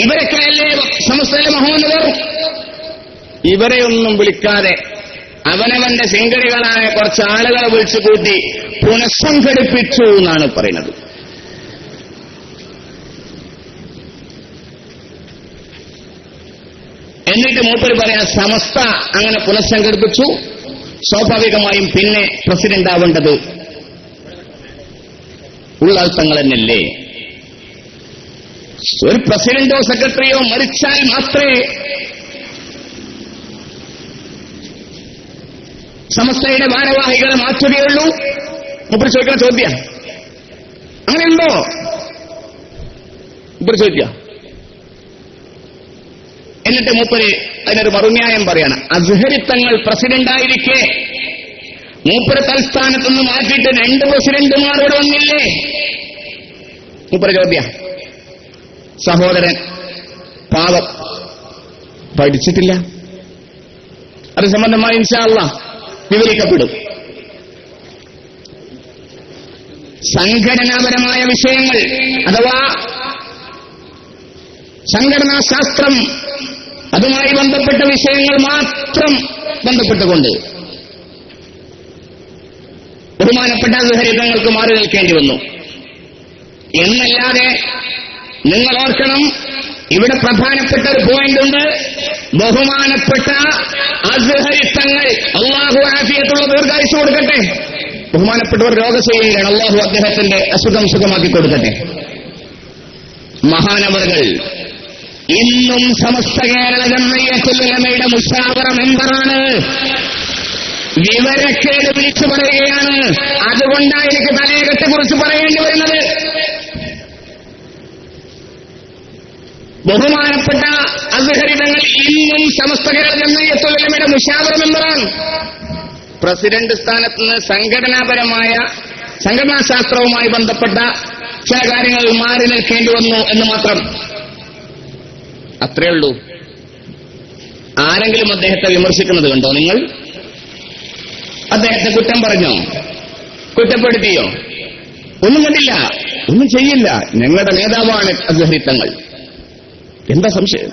ഇവരൊക്കെയല്ലേ സമസ്തയിലെ മഹോന്നതർ? ഇവരെയൊന്നും വിളിക്കാതെ അവനവന്റെ സിംഗടികളായ കുറച്ച് ആളുകളെ വിളിച്ചു കൂട്ടി പുനഃസംഘടിപ്പിച്ചു എന്നാണ് പറയുന്നത്. എന്നിട്ട് മൂപ്പര് പറയാൻ സമസ്ത അങ്ങനെ പുനഃസംഘടിപ്പിച്ചു, സ്വാഭാവികമായും പിന്നെ പ്രസിഡന്റ് ആവേണ്ടത് ഉള്ളാൾ തങ്ങൾ തന്നെയല്ലേ? ഒരു പ്രസിഡന്റോ സെക്രട്ടറിയോ മരിച്ചാൽ മാത്രമേ സമസ്തയുടെ ഭാരവാഹികളെ മാറ്റുകയുള്ളൂ? മൂപ്പര് ചോദിക്കുന്ന ചോദ്യം അങ്ങനെയുണ്ടോ? മൂപ്പര് ചോദിക്കുക. എന്നിട്ട് മൂപ്പര് അതിനൊരു മറുന്യായം പറയാണ്. അസ്ഹരിത്തങ്ങൾ പ്രസിഡന്റായിരിക്കെ മൂപ്പര് തൽസ്ഥാനത്തുനിന്ന് മാറ്റിയിട്ട് 2 പ്രസിഡന്റുമാർ ഇവിടെ വന്നില്ലേ? മൂപ്പര് ചോദ്യം. സഹോദരൻ പാവം പഠിച്ചിട്ടില്ല. അത് സംബന്ധമായി ഇൻഷാ അല്ലാഹ് വിവരിക്കപ്പെടും. സംഘടനാപരമായ വിഷയങ്ങൾ അഥവാ സംഘടനാ ശാസ്ത്രം, അതുമായി ബന്ധപ്പെട്ട വിഷയങ്ങൾ മാത്രം ബന്ധപ്പെട്ടുകൊണ്ട് ബഹുമാനപ്പെട്ട അസ്ഹരിതങ്ങൾക്ക് മാറി നിൽക്കേണ്ടി വന്നു എന്നല്ലാതെ നിങ്ങൾ ഓർക്കണം, ഇവിടെ പ്രധാനപ്പെട്ട ഒരു പോയിന്റ് ഉണ്ട്. ബഹുമാനപ്പെട്ട അസ്ഹരി തങ്ങൾ, അല്ലാഹു ആഫിയത്തുള്ള ദീർഘായുസ്സ് കൊടുക്കട്ടെ, ബഹുമാനപ്പെട്ടവർ രോഗശൈലിയിലാണ്, അല്ലാഹു അദ്ദേഹത്തിന്റെ അസുഖം സുഖമാക്കി കൊടുക്കട്ടെ. മഹാനവറുകൾ ഇന്നും സമസ്ത കേരള ജംഇയ്യത്തുൽ ഉലമയുടെ മുശാവറ മെമ്പറാണ്. വിവരക്കേട് വിളിച്ചു പറയുകയാണ്. അതുകൊണ്ടാണ് എനിക്ക് തലയകത്തെ കുറിച്ച് പറയേണ്ടി വരുന്നത്. ബഹുമാനപ്പെട്ട അസ്ഹരി തങ്ങൾ ഇന്നും സമസ്ത കേരള ജംഇയ്യത്തുൽ ഉലമയുടെ മുശാവറ മെമ്പറാണ്. പ്രസിഡന്റ് സ്ഥാനത്ത് നിന്ന് സംഘടനാശാസ്ത്രവുമായി ബന്ധപ്പെട്ട ചില കാര്യങ്ങൾ മാറി നിൽക്കേണ്ടി വന്നു എന്ന് മാത്രം. അത്രേ ഉള്ളൂ. ആരെങ്കിലും അദ്ദേഹത്തെ വിമർശിക്കുന്നത് കണ്ടോ നിങ്ങൾ? അദ്ദേഹത്തെ കുറ്റം പറഞ്ഞോ? കുറ്റപ്പെടുത്തിയോ? ഒന്നും കണ്ടില്ല, ഒന്നും ചെയ്യില്ല. ഞങ്ങളുടെ നേതാവാണ് അസ്ഹരി തങ്ങൾ, എന്താ സംശയം?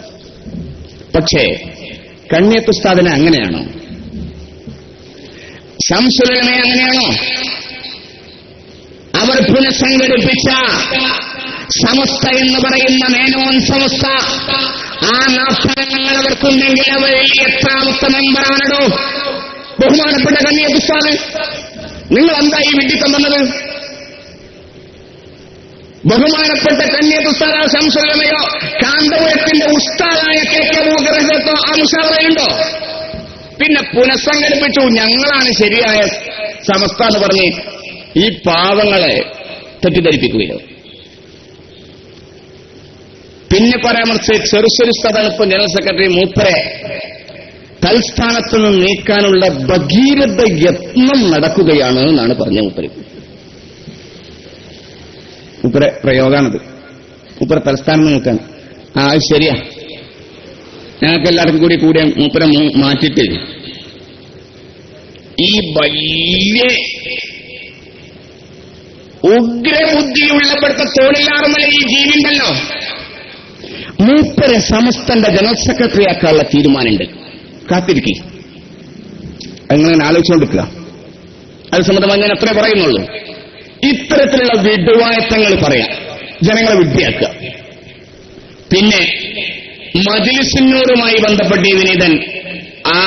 പക്ഷേ കണ്ണിയത്ത് ഉസ്താദിനെ അങ്ങനെയാണോ? ശംസുൽ ഉലമയെ അങ്ങനെയാണോ? അവർ പുനഃസംഘടിപ്പിച്ച സമസ്ത എന്ന് പറയുന്ന മേനോൻ സമസ്ത, ആ നാഫലങ്ങൾ അവർക്കുണ്ടെങ്കിൽ അവരിൽ എത്രാമത്തെ മെമ്പറാണോ ബഹുമാനപ്പെട്ട കണ്ണിയത്ത് ഉസ്താദ്? നിങ്ങൾ എന്താ ഈ വിഡ്ഢിത്തം വന്നത്? ബഹുമാനപ്പെട്ട കണ്ണിയത്ത് ഉസ്താദോ ശംസുൽ ഉലമയോ കാന്തപുരത്തിന്റെ ഉസ്താദായ കെ അബൂബക്കറോ ആ മുശാവറയുണ്ടോ? പിന്നെ പുനഃസംഘടിപ്പിച്ചു, ഞങ്ങളാണ് ശരിയായ സമസ്ത എന്ന് പറഞ്ഞ് ഈ പാവങ്ങളെ തെറ്റിദ്ധരിപ്പിക്കുകയോ? പിന്നെ പരാമർശിച്ച് ചെറുശ്ശേരി ഉസ്താദാണ് ഇപ്പൊ ജനറൽ സെക്രട്ടറി. മൂപ്പരെ തൽസ്ഥാനത്ത് നിന്ന് നീക്കാനുള്ള ഭഗീരഥ യത്നം നടക്കുകയാണ് എന്നാണ് പറഞ്ഞ മൂപ്പരെ പ്രയോഗാണത്. മൂപ്പരെ തൽസ്ഥാനം നീക്കാൻ ശരിയാ. ഞങ്ങൾക്ക് എല്ലാവർക്കും കൂടി മൂപ്പരെ മാറ്റിട്ട് ഈ വലിയ ഉഗ്രബുദ്ധിയുള്ളപ്പെടുത്ത തോണിലാറുമല ഈ ജീവിണ്ടല്ലോ, മൂപ്പരെ സമസ്തന്റെ ജനറൽ സെക്രട്ടറി ആക്കാനുള്ള തീരുമാനമുണ്ട്. കാത്തിരിക്കി, അങ്ങനെ ആലോചിച്ചുകൊണ്ടിരിക്കുക. അത് സംബന്ധമായി ഞാൻ അത്രേ പറയുന്നുള്ളൂ. ഇത്തരത്തിലുള്ള വിഡ്ഢിവായത്തങ്ങൾ പറയാം, ജനങ്ങളെ വിഡ്ഢിയാക്കുക. പിന്നെ മജ്‌ലിസുന്നൂറുമായി ബന്ധപ്പെട്ട് ഈ വിനീതൻ ആ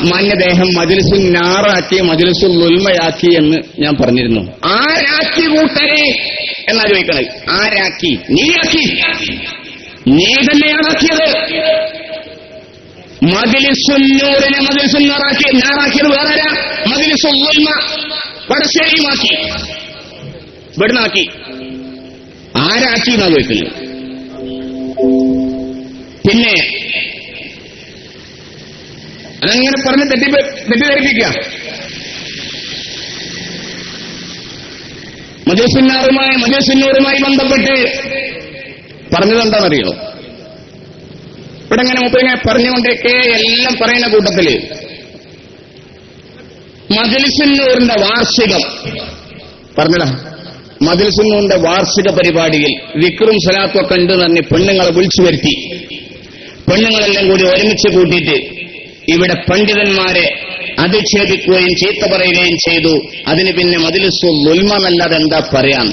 മാന്യദേഹം മജ്‌ലിസുൻ നാറാക്കി മജ്‌ലിസുൽ ഉൽമയാക്കി എന്ന് ഞാൻ പറഞ്ഞിരുന്നു. ആരാക്കി കൂട്ടരെ എന്നാ ചോദിക്കണത്? ആരാക്കി? നീയാക്കി, നീ തന്നെയാണാക്കിയത്. മജ്‌ലിസുന്നൂറിനെ മജ്‌ലിസുൻ നാറാക്കിയത് വേറെ, മജ്‌ലിസുൽ ഉൽമ വടശ്ശേരിയുമാക്കി, ഇവിടുന്നാക്കി. ആരാക്കി എന്നാ ചോദിക്കുന്നത്. പിന്നെ അതങ്ങനെ പറഞ്ഞ് തെറ്റിദ്ധരിപ്പിക്കുക. മജ്‌ലിസുന്നൂറുമായി ബന്ധപ്പെട്ട് പറഞ്ഞത് എന്താണെന്നറിയോ? ഇവിടെ ഇങ്ങനെ മുപ്പിങ്ങനെ പറഞ്ഞുകൊണ്ടിരിക്കെ എല്ലാം പറയുന്ന കൂട്ടത്തില് മജ്‌ലിസുന്നൂറിന്റെ വാർഷികം പറഞ്ഞതാ. മജ്‌ലിസുന്നൂറിന്റെ വാർഷിക പരിപാടിയിൽ വിക്രും സലാത്തും ഒക്കെ ഉണ്ട് തന്നെ പെണ്ണുങ്ങളെ വിളിച്ചു വരുത്തി. പെണ്ണുങ്ങളെല്ലാം കൂടി ഒരുമിച്ച് കൂട്ടിയിട്ട് ഇവിടെ പണ്ഡിതന്മാരെ അധിക്ഷേപിക്കുകയും ചീത്ത പറയുകയും ചെയ്തു. അതിന് പിന്നെ മജ്‌ലിസുൽ ഉൽമ എന്നല്ലാതെ എന്താ പറയാൻ?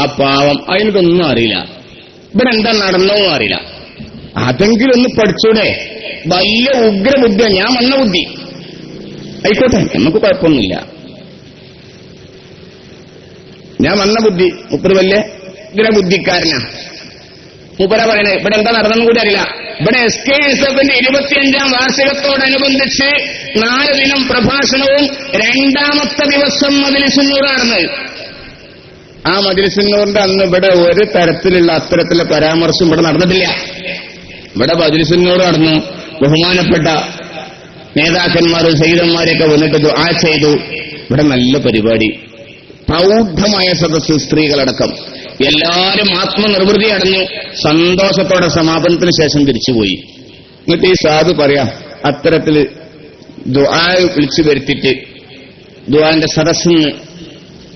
ആ പാവം അതിനൊന്നും അറിയില്ല, ഇവിടെ എന്താ നടന്നോന്നും അറിയില്ല. അതെങ്കിലും ഒന്ന് പഠിച്ചൂടെ? വലിയ ഉഗ്രബുദ്ധി, ഞാൻ വന്ന ബുദ്ധി ആയിക്കോട്ടെ, നമുക്ക് കുഴപ്പമൊന്നുമില്ല. ഞാൻ വന്ന ബുദ്ധി, മുപ്പര് വലിയ ഉഗ്രബുദ്ധിക്കാരനാ. മുപ്പര പറയണേ ഇവിടെ എന്താ നടന്നെന്നും കൂടി അറിയില്ല. ഇവിടെ SKSFന്റെ 25ാം വാർഷികത്തോടനുബന്ധിച്ച് 4 ദിനം പ്രഭാഷണവും 2ാമത്തെ ദിവസം മജ്‌ലിസുന്നൂർ നടന്നത്. ആ മജ്‌ലിസുന്നൂറിന്റെ അന്ന് ഇവിടെ ഒരു തരത്തിലുള്ള അത്തരത്തിലുള്ള പരാമർശം ഇവിടെ നടന്നിട്ടില്ല. ഇവിടെ മജ്‌ലിസുന്നൂർ നടന്നു. ബഹുമാനപ്പെട്ട നേതാക്കന്മാർ സയ്യിദന്മാരെയൊക്കെ വന്നിട്ട് ദുആ ചെയ്തു. ഇവിടെ നല്ല പരിപാടി, പ്രൗഢമായ സദസ്സ്, സ്ത്രീകളടക്കം എല്ലാവരും ആത്മനിർവൃതി അടഞ്ഞു. സന്തോഷത്തോടെ സമാപനത്തിന് ശേഷം തിരിച്ചുപോയി. എന്നിട്ട് ഈ സാധു പറയാം, അത്തരത്തില് ദുആ വിളിച്ചു വരുത്തിയിട്ട് ദുആന്റെ സദസ്സിന്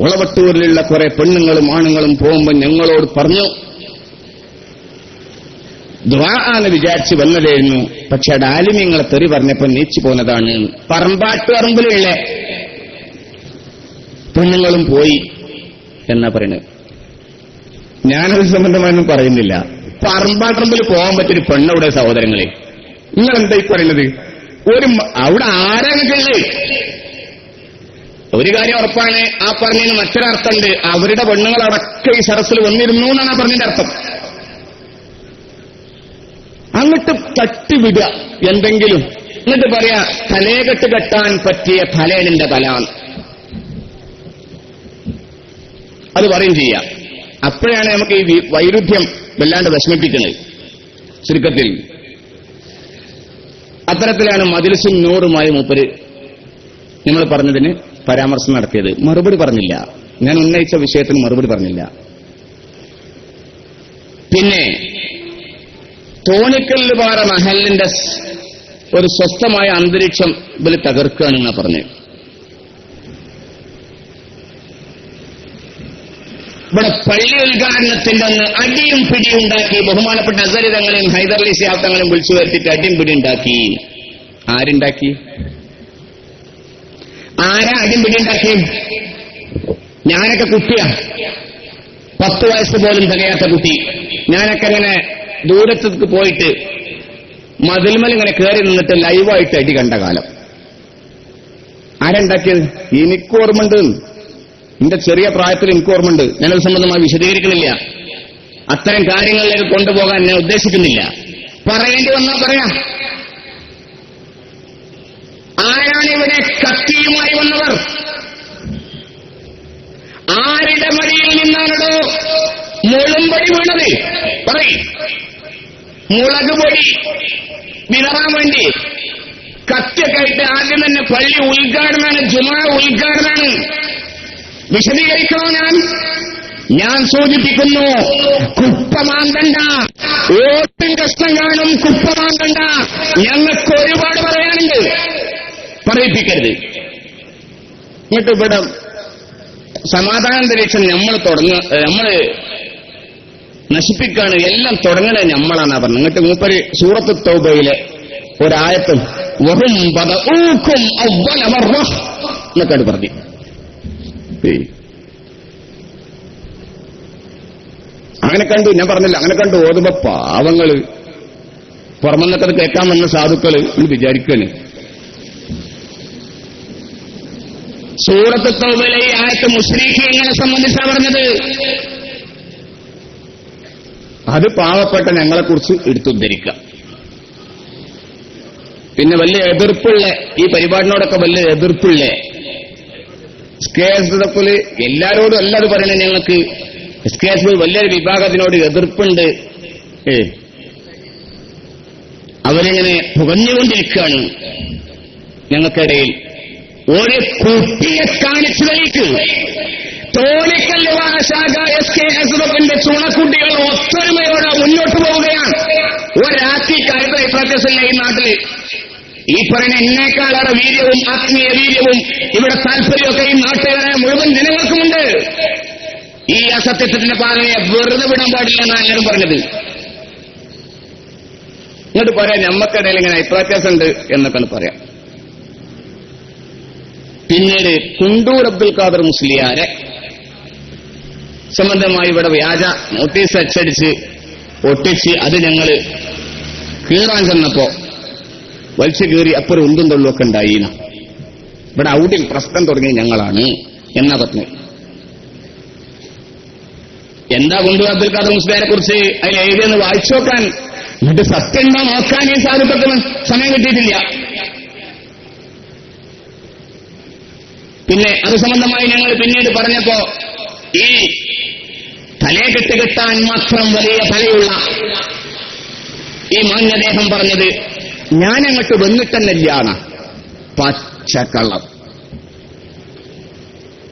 ഉളവട്ടൂരിലുള്ള കുറെ പെണ്ണുങ്ങളും ആണുങ്ങളും പോകുമ്പോൾ ഞങ്ങളോട് പറഞ്ഞു, ദുആ എന്ന് വിചാരിച്ച് വന്നതായിരുന്നു, പക്ഷെ ഡാലിമ്യങ്ങളെ തെറി പറഞ്ഞപ്പോ നീച്ചു പോന്നതാണ്. പറമ്പാട്ടുപറമ്പിലുള്ള പെണ്ണുങ്ങളും പോയി എന്നാ പറയുന്നത്. ഞാനത് സംബന്ധമായൊന്നും പറയുന്നില്ല. പറമ്പാട്ടറമ്പിൽ പോകാൻ പറ്റിയൊരു പെണ്ണവിടെ സഹോദരങ്ങളെ. നിങ്ങൾ എന്തായി പറയുന്നത്? അവിടെ ആരാങ്ങുള്ളത്? ഒരു കാര്യം ഉറപ്പാണ്, ആ പറഞ്ഞതിന് മറ്റൊരർത്ഥമുണ്ട്. അവരുടെ പെണ്ണുങ്ങൾ അടക്കം ഈ സരസിൽ വന്നിരുന്നു എന്നാണ് ആ പറഞ്ഞതിന്റെ അർത്ഥം. അങ്ങോട്ട് തട്ടിവിടുക എന്തെങ്കിലും, എന്നിട്ട് പറയാ തലേകെട്ട് കെട്ടാൻ പറ്റിയ തലേണിന്റെ തല, അത് പറയും ചെയ്യാം. അപ്പോഴാണ് നമുക്ക് ഈ വൈരുദ്ധ്യം വല്ലാണ്ട് വിഷമിപ്പിക്കുന്നത്. ചുരുക്കത്തിൽ അത്തരത്തിലാണ് മജ്‌ലിസുൻ നൂറുമായി മൂപ്പര് നമ്മൾ പറഞ്ഞതിന് പരാമർശം നടത്തിയത്. മറുപടി പറഞ്ഞില്ല, ഞാൻ ഉന്നയിച്ച വിഷയത്തിന് മറുപടി പറഞ്ഞില്ല. പിന്നെ തോണിക്കല്ലുപാറ മഹലിന്റെ ഒരു സ്വസ്ഥമായ അന്തരീക്ഷം ഇവര് തകർക്കുകയാണെന്നാ പറഞ്ഞു. ഇവിടെ പള്ളി ഉദ്ഘാടനത്തിന്റെ അന്ന് അടിയും പിടിയും ഉണ്ടാക്കി. ബഹുമാനപ്പെട്ട അസരി തങ്ങളെയും ഹൈദരലി ശിഹാബ് തങ്ങളെയും വിളിച്ചു വരുത്തിയിട്ട് അടിയും പിടി ഉണ്ടാക്കി. ആരുണ്ടാക്കി? ആരാ അടിയും പിടി ഉണ്ടാക്കി? ഞാനൊക്കെ കുട്ടിയാ, 10 വയസ്സ് പോലും തികയാത്ത കുട്ടി. ഞാനൊക്കെ അങ്ങനെ ദൂരത്തേക്ക് പോയിട്ട് മതിൽമൽ ഇങ്ങനെ കയറി നിന്നിട്ട് ലൈവായിട്ട് അടി കണ്ട കാലം. ആരുണ്ടാക്കിയത്? എനിക്ക് ഓർമ്മയുണ്ട്. എന്റെ ചെറിയ പ്രായത്തിൽ എനിക്ക് ഓർമ്മയുണ്ട്. ഞാനത് സംബന്ധമായി വിശദീകരിക്കുന്നില്ല. അത്തരം കാര്യങ്ങളിലേക്ക് കൊണ്ടുപോകാൻ ഞാൻ ഉദ്ദേശിക്കുന്നില്ല. പറയേണ്ടി വന്നാൽ പറയാം. ആരാണ് ഇവിടെ കത്തിയുമായി വന്നവർ? ആരുടെ മടിയിൽ നിന്നാണോ മുളുംപൊടി വീണത്? പറയും. മുളക് പൊടി വിതറാൻ വേണ്ടി കത്തിയൊക്കെ ആയിട്ട് ആദ്യം തന്നെ പള്ളി ഉദ്ഘാടനമാണ്, ജുമാ ഉദ്ഘാടനമാണ്. വിശദീകരിക്കണോ? ഞാൻ സൂചിപ്പിക്കുന്നു, കുപ്പമാന്തണ്ട, ഓട്ടും കഷ്ടം കാണും, കുപ്പമാന്തണ്ട. ഞങ്ങൾക്ക് ഒരുപാട് പറയാനുണ്ട്, പറയിപ്പിക്കരുത്. എന്നിട്ട് ഇവിടെ സമാധാനാന്തരീക്ഷം നമ്മള് നശിപ്പിക്കാണ്, എല്ലാം തുടങ്ങണേ നമ്മളാന്നാ പറഞ്ഞു. എന്നിട്ട് മൂപ്പര് സൂറത്ത് തൗബയിലെ ഒരായത്തും വഹും ബദഊകും അവ്വല മർറ എന്നൊക്കെ പറഞ്ഞു. അങ്ങനെ കണ്ടു, ഞാൻ പറഞ്ഞില്ല, അങ്ങനെ കണ്ടു ഓതുമ്പോ പാവങ്ങള് പുറമെന്നൊക്കെ അത് കേൾക്കാൻ വന്ന സാധുക്കള് എന്ന് വിചാരിക്കാണ്. സൂറത്ത് തൗബയിലെ ഈ ആയത്ത് മുശ്രിക്കീങ്ങളെ സംബന്ധിച്ചാണ് പറഞ്ഞത്. അത് പാവപ്പെട്ട ഞങ്ങളെക്കുറിച്ച് എടുത്തുദ്ധരിക്കുക. പിന്നെ വലിയ എതിർപ്പുള്ള ഈ പരിപാടിനോടൊക്കെ വലിയ എതിർപ്പുള്ള SKSF എല്ലാരോടും അല്ലാതെ പറയണേ, ഞങ്ങൾക്ക് SKSF വലിയൊരു വിഭാഗത്തിനോട് എതിർപ്പുണ്ട്. അവരിങ്ങനെ പുകഞ്ഞുകൊണ്ടിരിക്കുകയാണ് ഞങ്ങൾക്കിടയിൽ. ഒരു കുട്ടിയെ കാണിച്ചു തെളിയിക്കൂ. തോണിക്കല്ലുപാറ ശാഖ SKSF ചുണക്കുട്ടികൾ ഒത്തൊരുമയോടെ മുന്നോട്ട് പോവുകയാണ്. ഒരാക്കി കാര്യത്തിൽ പ്രത്യക്ഷമില്ല ഈ നാട്ടില്. ഈ പറയുന്ന എന്നേക്കാളേറെ വീര്യവും ആത്മീയ വീര്യവും ഇവിടെ താല്പര്യമൊക്കെ ഈ നാട്ടുകാരെ മുഴുവൻ ജനങ്ങൾക്കുമുണ്ട്. ഈ അസത്യത്തിന്റെ പാതയെ വെറുതെ വിടാൻ പാടില്ല എന്നാണ് എല്ലാവരും പറഞ്ഞത്. ഇങ്ങോട്ട് പറയാം, നമ്മക്കിടയിൽ ഇങ്ങനെ അഭിപ്രായവ്യത്യാസമുണ്ട് എന്നൊക്കെ പറയാം. പിന്നീട് കുണ്ടൂർ അബ്ദുൽ ഖാദർ മുസ്ലിയാരെ സംബന്ധമായി ഇവിടെ വ്യാജ നോട്ടീസ് അച്ചടിച്ച് ഒട്ടിച്ച് അത് ഞങ്ങള് കീറാൻ ചെന്നപ്പോ വലിച്ചു കീറി അപ്പുറം ഉന്തും തൊള്ളുമൊക്കെ ഉണ്ടായി. ഇവിടെ ഔട്ടിൽ പ്രശ്നം തുടങ്ങി ഞങ്ങളാണ് എന്നാ പറഞ്ഞു. എന്താ കുണ്ടൂർ അബ്ദുൽ ഖാദർ മുസ്ലിയാരെ കുറിച്ച് അതിൽ എഴുതിയെന്ന് വായിച്ചു നോക്കാൻ, എന്നിട്ട് സത്യം എന്താ നോക്കാൻ ഈ സാധുക്കത്തിന് സമയം കിട്ടിയിട്ടില്ല. പിന്നെ അത് സംബന്ധമായി ഞങ്ങൾ പിന്നീട് പറഞ്ഞപ്പോ ഈ തലയെക്കെട്ട് കെട്ടാൻ മാത്രം വലിയ തലയുള്ള ഈ മാന്യദേഹം പറഞ്ഞത് ഞാനങ്ങോട്ട് വന്നിട്ടെന്നില്ലാണ്. പച്ചക്കള്ളം.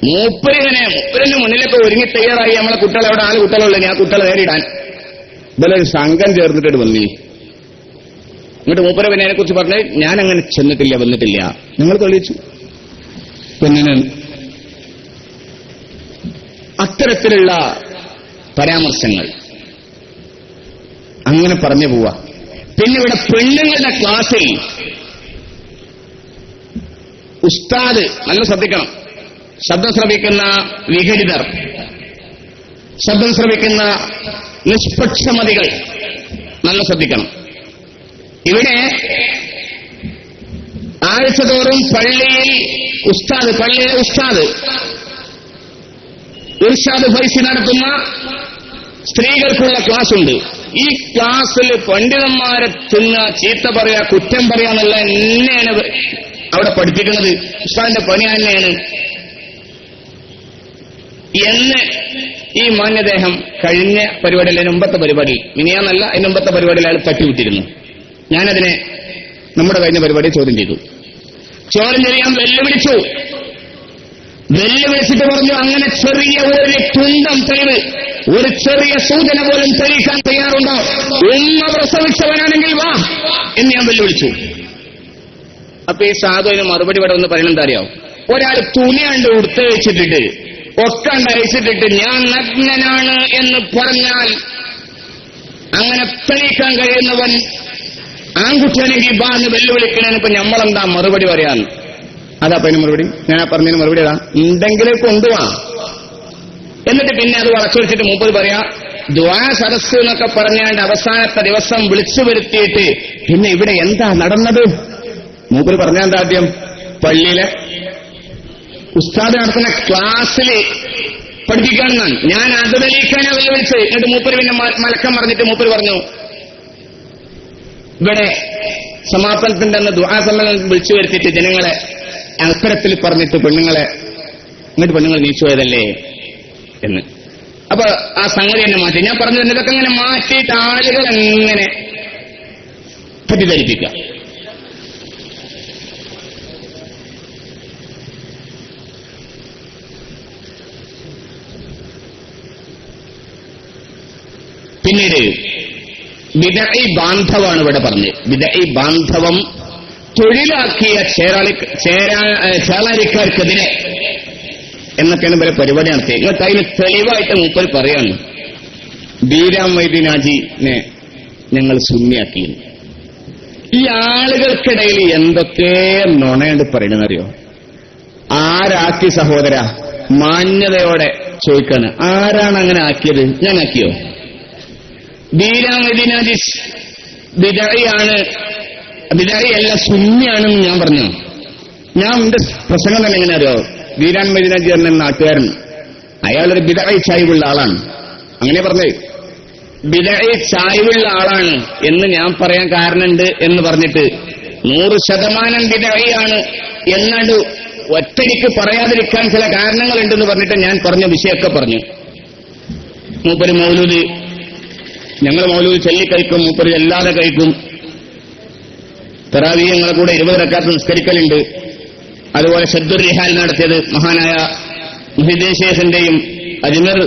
മൂപ്പരിന്റെ മുന്നിലൊക്കെ ഒരുങ്ങി തയ്യാറായി. നമ്മളെ കുട്ടികളെ അവിടെ 4 കുട്ടികളുള്ളൂ, ഞാൻ കുട്ടികളെ നേരിടാൻ ഇതൊരു സംഘം ചേർന്നിട്ട് വന്നി. എന്നിട്ട് മൂപ്പര പിന്നെ അതിനെക്കുറിച്ച് പറഞ്ഞ് ഞാനങ്ങനെ ചെന്നിട്ടില്ല, വന്നിട്ടില്ല. നിങ്ങൾ തെളിയിച്ചു. പിന്നെ അത്തരത്തിലുള്ള പരാമർശങ്ങൾ അങ്ങനെ പറഞ്ഞു പോവാ. പിന്നെ ഇവിടെ പെണ്ണുങ്ങളുടെ ക്ലാസ്സിൽ ഉസ്താദ്, നല്ല ശ്രദ്ധിക്കണം, ശബ്ദം ശ്രവിക്കുന്ന വിഘടിതർ, ശബ്ദം ശ്രവിക്കുന്ന നിഷ്പക്ഷമതികൾ, നല്ല ശ്രദ്ധിക്കണം. ഇവിടെ ആഴ്ചതോറും പള്ളിയിലെ ഉസ്താദ് ഇർഷാദ് ഫൈസി നടത്തുന്ന സ്ത്രീകൾക്കുള്ള ക്ലാസ് ഉണ്ട്. ഈ ക്ലാസ്സിൽ പണ്ഡിതന്മാരെ ചീത്ത പറയാ, കുറ്റം പറയാന്നുള്ള എന്നെയാണ് അവിടെ പഠിപ്പിക്കുന്നത്. ഉസ്താദിന്റെ പണി തന്നെയാണ് എന്ന് ഈ മാന്യദേഹം കഴിഞ്ഞ പരിപാടിയിൽ, അതിന് മുമ്പത്തെ പരിപാടി, മിനിയാന്നല്ല അതിന് മുമ്പത്തെ പരിപാടിയിൽ അയാൾ തട്ടിവിട്ടിരുന്നു. ഞാനതിനെ നമ്മുടെ കഴിഞ്ഞ പരിപാടി ചോദ്യം ചെയ്തു. ചോദ്യം ചെയ്യാൻ വെല്ലുവിളിച്ചിട്ട് പറഞ്ഞു, അങ്ങനെ ചെറിയ ഒരു തുണ്ടം തെളിവ്, ഒരു ചെറിയ സൂചന പോലും തെളിയിക്കാൻ തയ്യാറുണ്ടോ? ഉമ്മ പ്രസവിച്ചവനാണെങ്കിൽ വാ എന്ന് ഞാൻ വെല്ലുവിളിച്ചു. അപ്പൊ ഈ സാധുവിന് മറുപടി ഇവിടെ ഒന്ന് പറയുന്നത് അറിയാം. ഒരാൾ തുണിയാണ്ട് ഉടുത്ത് വെച്ചിട്ടിട്ട് ഒക്കെ അയച്ചിട്ടിട്ട് ഞാൻ നഗ്നനാണ് എന്ന് പറഞ്ഞാൽ അങ്ങനെ തെളിയിക്കാൻ കഴിയുന്നവൻ ആൺകുട്ടിയാണെങ്കിൽ ബാ എന്ന് വെല്ലുവിളിക്കണേന് ഇപ്പൊ നമ്മളെന്താ മറുപടി പറയാൻ? അതാ അതിന് മറുപടി. ഞാൻ പറഞ്ഞതിന് മറുപടി ഏതാ? ഉണ്ടെങ്കിലേ കൊണ്ടുപോവാ. എന്നിട്ട് പിന്നെ അത് വളച്ചു വെച്ചിട്ട് മൂപ്പര് പറയാ ദുആ സദസ്സ് എന്നൊക്കെ പറഞ്ഞാണ്ട് അവസാനത്തെ ദിവസം വിളിച്ചു വരുത്തിയിട്ട് പിന്നെ ഇവിടെ എന്താ നടന്നത്? മൂപ്പര് പറഞ്ഞാൽ എന്താ? ആദ്യം പള്ളിയിലെ ഉസ്താദ് നടത്തുന്ന ക്ലാസ്സിൽ പഠിപ്പിക്കാണെന്നാണ്. ഞാൻ അത് തെളിയിക്കാനാ വെല്ലുവിളിച്ച്. എന്നിട്ട് മൂപ്പര് പിന്നെ മലക്കം പറഞ്ഞിട്ട് മൂപ്പര് പറഞ്ഞു, ഇവിടെ സമാപനത്തിന്റെ അന്ന് ദുആ സമ്മേളനം വിളിച്ചു വരുത്തിയിട്ട് ജനങ്ങളെ അത്തരത്തിൽ പറഞ്ഞിട്ട് പെണ്ണുങ്ങളെ നീച്ചു പോയതല്ലേ എന്ന്. അപ്പൊ ആ സംഗതി എന്നെ മാറ്റി. ഞാൻ പറഞ്ഞു ഇതൊക്കെ ഇങ്ങനെ മാറ്റിയിട്ട് ആളുകൾ എങ്ങനെ തെറ്റിദ്ധരിപ്പിക്കുക. പിന്നീട് ബിദഈ ബാന്ധവമാണ് ഇവിടെ പറഞ്ഞത്. ബിദഈ ബാന്ധവം തൊഴിലാക്കിയ ചേളാരിക്കാർക്കെതിരെ എന്നൊക്കെയാണ് ഇവരെ പരിപാടി നടത്തിയത്. ഇങ്ങോട്ട് അതിന് തെളിവായിട്ട് മൂപ്പർ പറയാണ്, ബീരാം മൈദിനാജിനെ ഞങ്ങൾ സുന്നിയാക്കി. ഈ ആളുകൾക്കിടയിൽ എന്തൊക്കെ നുണയുണ്ട് പറയണെന്നറിയോ? ആരാക്കി സഹോദര? മാന്യതയോടെ ചോദിക്കാണ്, ആരാണ് അങ്ങനെ ആക്കിയത്? ഞാൻ ആക്കിയോ? ബീരാം മൈദിനാജി ബിദഈയാണ്, ബിദഈയല്ല സുന്നിയാണെന്ന് ഞാൻ പറഞ്ഞു. ഞാൻ എന്റെ പ്രസംഗം തന്നെ എങ്ങനെ അറിയോ? ബീരാൻ മൈദിനാജി എന്ന നാട്ടുകാരൻ, അയാളൊരു ബിദഈ ചായ്വുള്ള ആളാണ്. അങ്ങനെ പറഞ്ഞേ, ബിദഈ ചായ്വുള്ള ആളാണ് എന്ന് ഞാൻ പറയാൻ കാരണമുണ്ട് എന്ന് പറഞ്ഞിട്ട് 100% ബിദഈയാണ് എന്നാണ്ട് ഒറ്റയ്ക്ക് പറയാതിരിക്കാൻ ചില കാരണങ്ങളുണ്ടെന്ന് പറഞ്ഞിട്ട് ഞാൻ പറഞ്ഞ വിഷയമൊക്കെ പറഞ്ഞു. മൂപ്പര് മൗലൂദ്, ഞങ്ങൾ മൗലൂദ് ചൊല്ലിക്കഴിക്കും, മൂപ്പര് അല്ലാതെ കഴിക്കും. തറാവീഹ് ഞങ്ങളെ കൂടെ 20 റക്അത്ത് നിസ്കരിക്കലുണ്ട്. അതുപോലെ ശദ്ദുർ റിഹാൽ നടത്തിയത് മഹാനായ മുഹീദ്ദീൻ ശൈഖിന്റെയും അജ്മീർ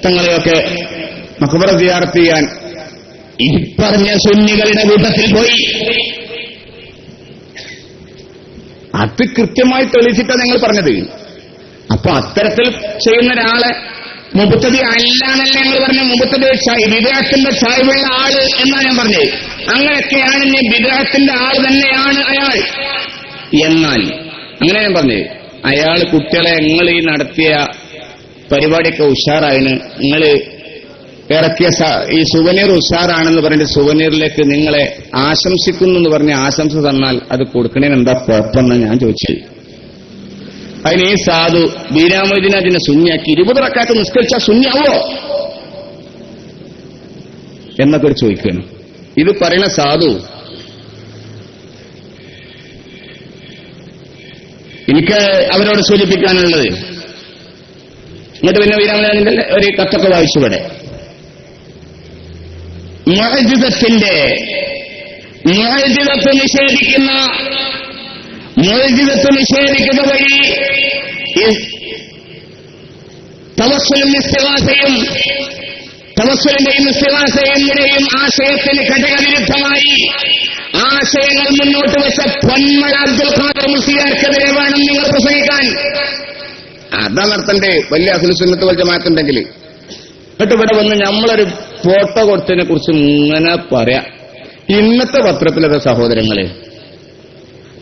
തങ്ങളെയൊക്കെ മഖബറ സിയാറത്ത് ചെയ്യാൻ ഈ പറഞ്ഞ സുന്നികളുടെ കൂട്ടത്തിൽ പോയി. അത് കൃത്യമായി തെളിയിച്ചിട്ടാണ് ഞങ്ങൾ പറഞ്ഞത്. അപ്പൊ അത്തരത്തിൽ ചെയ്യുന്ന ഒരാളെ മുബത്തദി അല്ലാന്നല്ല ഞങ്ങൾ പറഞ്ഞ, മുബത്തദി ബിദ്അത്തിന്റെ ചായ്വുള്ള ആള് എന്നാണ് ഞാൻ പറഞ്ഞത്. അങ്ങനെയൊക്കെയാണ് ബിദ്അത്തിന്റെ ആൾ തന്നെയാണ് അയാൾ. എന്നാൽ അങ്ങനെ ഞാൻ പറഞ്ഞത്, അയാൾ കുട്ടികളെ നിങ്ങൾ ഈ നടത്തിയ പരിപാടിയൊക്കെ ഉഷാറായിന്, നിങ്ങൾ ഇറക്കിയ ഈ സുവനീർ ഉഷാറാണെന്ന് പറഞ്ഞിട്ട് സുവനീറിലേക്ക് നിങ്ങളെ ആശംസിക്കുന്നു എന്ന് പറഞ്ഞ് ആശംസ തന്നാൽ അത് കൊടുക്കണേന് എന്താ കുഴപ്പമെന്ന് ഞാൻ ചോദിച്ചത്. അതിന് ഈ സാധു ബീരാം മൈദിനാജിനെ സുന്നിയാക്കി 20 റക്അത്ത് നിസ്കരിച്ചാൽ സുന്നിയാവോ എന്നൊക്കെ ചോദിക്കുകയാണ്. ഇത് പറയുന്ന സാധു എനിക്ക് അവരോട് സൂചിപ്പിക്കാനുള്ളത്, എന്നിട്ട് പിന്നെ ബീരാം മൈദിനാജിന്റെ ഒരു കത്തൊക്കെ വായിച്ചു. ഇവിടെ മുഅ്ജിസത്ത് നിഷേധിക്കുന്ന വഴി തവസ്സുലിന്റെയും ഇസ്തിഗാസയുടെയും ആശയത്തിന് ഘടകവിരുദ്ധമായി ആശയങ്ങൾ മുന്നോട്ട് വെച്ച പൊന്മല അബ്ദുൽ ഖാദർ മുസ്ലിയാർക്കെതിരെ വേണം നിങ്ങൾ പ്രസംഗിക്കാൻ. അതാ നടത്തണ്ടേ വലിയ അഹ്ലു സുന്നത്ത് വൽ ജമാഅത്തുണ്ടെങ്കിൽ. എന്നിട്ട് ഇവിടെ വന്ന് നമ്മളൊരു ഫോട്ടോ കൊടുത്തതിനെ കുറിച്ച് ഇങ്ങനെ പറയാം. ഇന്നത്തെ പത്രത്തിലത്തെ സഹോദരങ്ങളെ,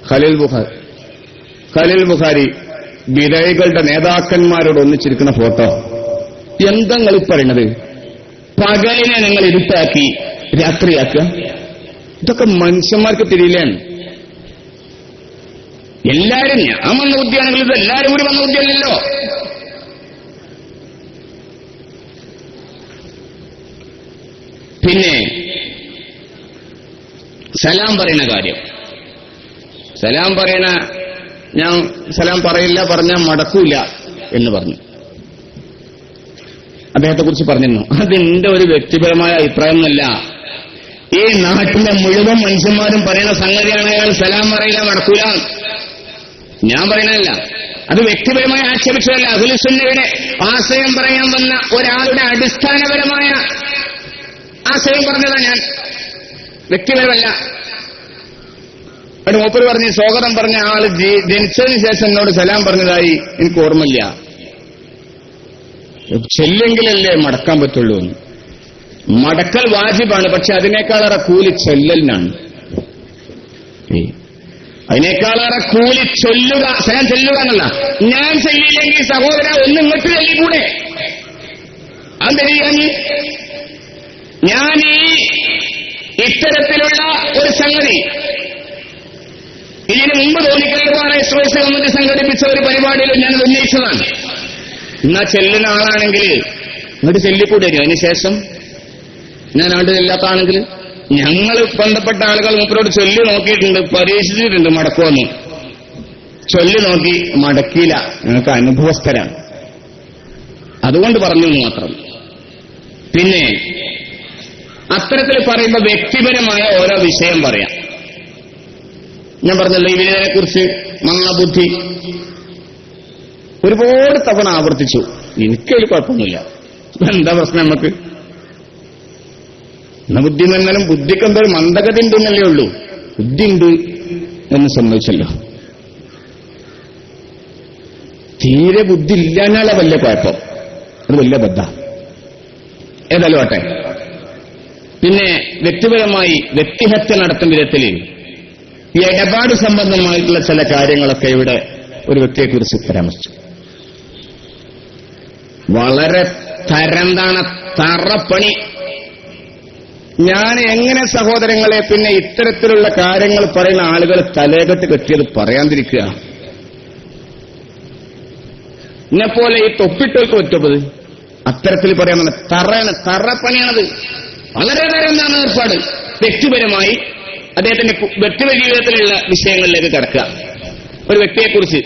ഖലീൽ ബുഖാരി ബിദഈകളുടെ നേതാക്കന്മാരോട് ഒന്നിച്ചിരിക്കുന്ന ഫോട്ടോ. എന്തെങ്ങൾ പറയണത്? പകലിനെ നിങ്ങൾ ഇരുട്ടാക്കി രാത്രിയാക്കുക? ഇതൊക്കെ മനുഷ്യന്മാർക്ക് തിരിയില്ലാണ്. എല്ലാരും ഞാൻ വന്ന ബുദ്ധിയാണെങ്കിൽ ഇത് എല്ലാരും കൂടി വന്ന ബുദ്ധിയല്ലല്ലോ. പിന്നെ സലാം പറയുന്ന കാര്യം. സലാം പറയണ, ഞാൻ സലാം പറയില്ല, പറഞ്ഞാൽ മടക്കൂല എന്ന് പറഞ്ഞു. അദ്ദേഹത്തെ കുറിച്ച് പറഞ്ഞിരുന്നു. അതെന്റെ ഒരു വ്യക്തിപരമായ അഭിപ്രായമൊന്നുമല്ല. ഈ നാട്ടിലെ മുഴുവൻ മനുഷ്യന്മാരും പറയുന്ന സംഗതിയാണ് അയാൾ സലാം പറയില്ല, മടക്കൂല. ഞാൻ പറയുന്നതല്ല, അത് വ്യക്തിപരമായി ആക്ഷേപിച്ചതല്ല. അഹ്ലുസുന്നയുടെ ആശയം പറയാൻ വന്ന ഒരാളുടെ അടിസ്ഥാനപരമായ ആശയം പറഞ്ഞതാ ഞാൻ, വ്യക്തിപരമല്ല. അവിടെ മൂപ്പര് പറഞ്ഞ് സ്വാഗതം പറഞ്ഞ ആള് ജനിച്ചതിന് ശേഷം എന്നോട് സലാം പറഞ്ഞതായി എനിക്ക് ഓർമ്മയില്ല. ചെല്ലെങ്കിലല്ലേ മടക്കാൻ പറ്റുള്ളൂ. മടക്കൽ വാജിബാണ്, പക്ഷെ അതിനേക്കാളേറെ കൂലി ചെല്ലലിനാണ്. അതിനേക്കാളേറെ കൂലി ചൊല്ലുക, സലാം ചെല്ലുക എന്നല്ല. ഞാൻ ചെല്ലില്ലെങ്കിൽ സഹോദര ഒന്ന് ഇങ്ങോട്ട് ചെല്ലിക്കൂടെ? അതെന്തിനാ ഞാൻ ഇത്തരത്തിലുള്ള ഒരു സംഗതി ഇതിനു മുമ്പ് തോന്നിക്കേണ്ടതാണ്. SOS ഗവൺമെന്റ് സംഘടിപ്പിച്ച ഒരു പരിപാടിയിൽ ഞാനത് ഉന്നയിച്ചതാണ്. എന്നാ ചെല്ലുന്ന ആളാണെങ്കിൽ ഇങ്ങോട്ട് ചെല്ലിക്കൂടെ? അതിനുശേഷം ഞാൻ ആണ്ട് ചെല്ലാത്താണെങ്കിൽ ഞങ്ങൾ ബന്ധപ്പെട്ട ആളുകൾ മൂപ്പരോട് ചൊല്ലി നോക്കിയിട്ടുണ്ട്, പരീക്ഷിച്ചിട്ടുണ്ട് മടക്കുമെന്ന്. ചൊല്ലി നോക്കി മടക്കിയില്ല. ഞങ്ങൾക്ക് അനുഭവസ്ഥരാണ്, അതുകൊണ്ട് പറഞ്ഞു മാത്രം. പിന്നെ അത്തരത്തിൽ പറയുമ്പോൾ വ്യക്തിപരമായ ഓരോ വിഷയം പറയാം. ഞാൻ പറഞ്ഞല്ലോ ഈ വിനയനെ കുറിച്ച് മന്ദബുദ്ധി ഒരുപാട് തവണ ആവർത്തിച്ചു. എനിക്കതിൽ കുഴപ്പമൊന്നുമില്ല. എന്താ പ്രശ്നം? നമുക്ക് എന്നാ ബുദ്ധി എന്നാലും ബുദ്ധിക്ക് എന്തോ മന്ദഗതി ഉണ്ടെന്നല്ലേ ഉള്ളൂ. ബുദ്ധി ഉണ്ട് എന്ന് സമ്മതിച്ചല്ലോ. തീരെ ബുദ്ധി ഇല്ലാഞ്ഞാല വലിയ കുഴപ്പം, അത് വലിയ ബദ്ധ. ഏതായാലും ആട്ടെ. പിന്നെ വ്യക്തിപരമായി വ്യക്തിഹത്യ നടത്തുന്ന വിധത്തിൽ ഈ ഇടപാട് സംബന്ധമായിട്ടുള്ള ചില കാര്യങ്ങളൊക്കെ ഇവിടെ ഒരു വ്യക്തിയെക്കുറിച്ച് പരാമർശിച്ചു. വളരെ തറപ്പണി. ഞാൻ എങ്ങനെ സഹോദരങ്ങളെ പിന്നെ ഇത്തരത്തിലുള്ള കാര്യങ്ങൾ പറയുന്ന ആളുകൾ തലേകെട്ട് കെട്ടിയത് പറയാതിരിക്കുക? എന്നെപ്പോലെ ഈ തൊപ്പിട്ടോൾക്ക് പറ്റപ്പത് അത്തരത്തിൽ പറയാൻ തറപ്പണിയാണത്. വളരെ എന്താണ് ഏർപ്പാട്. വ്യക്തിപരമായി അദ്ദേഹത്തിന്റെ വ്യക്തിഗത ജീവിതത്തിലുള്ള വിഷയങ്ങളിലേക്ക് കടക്കുക. ഒരു വ്യക്തിയെക്കുറിച്ച്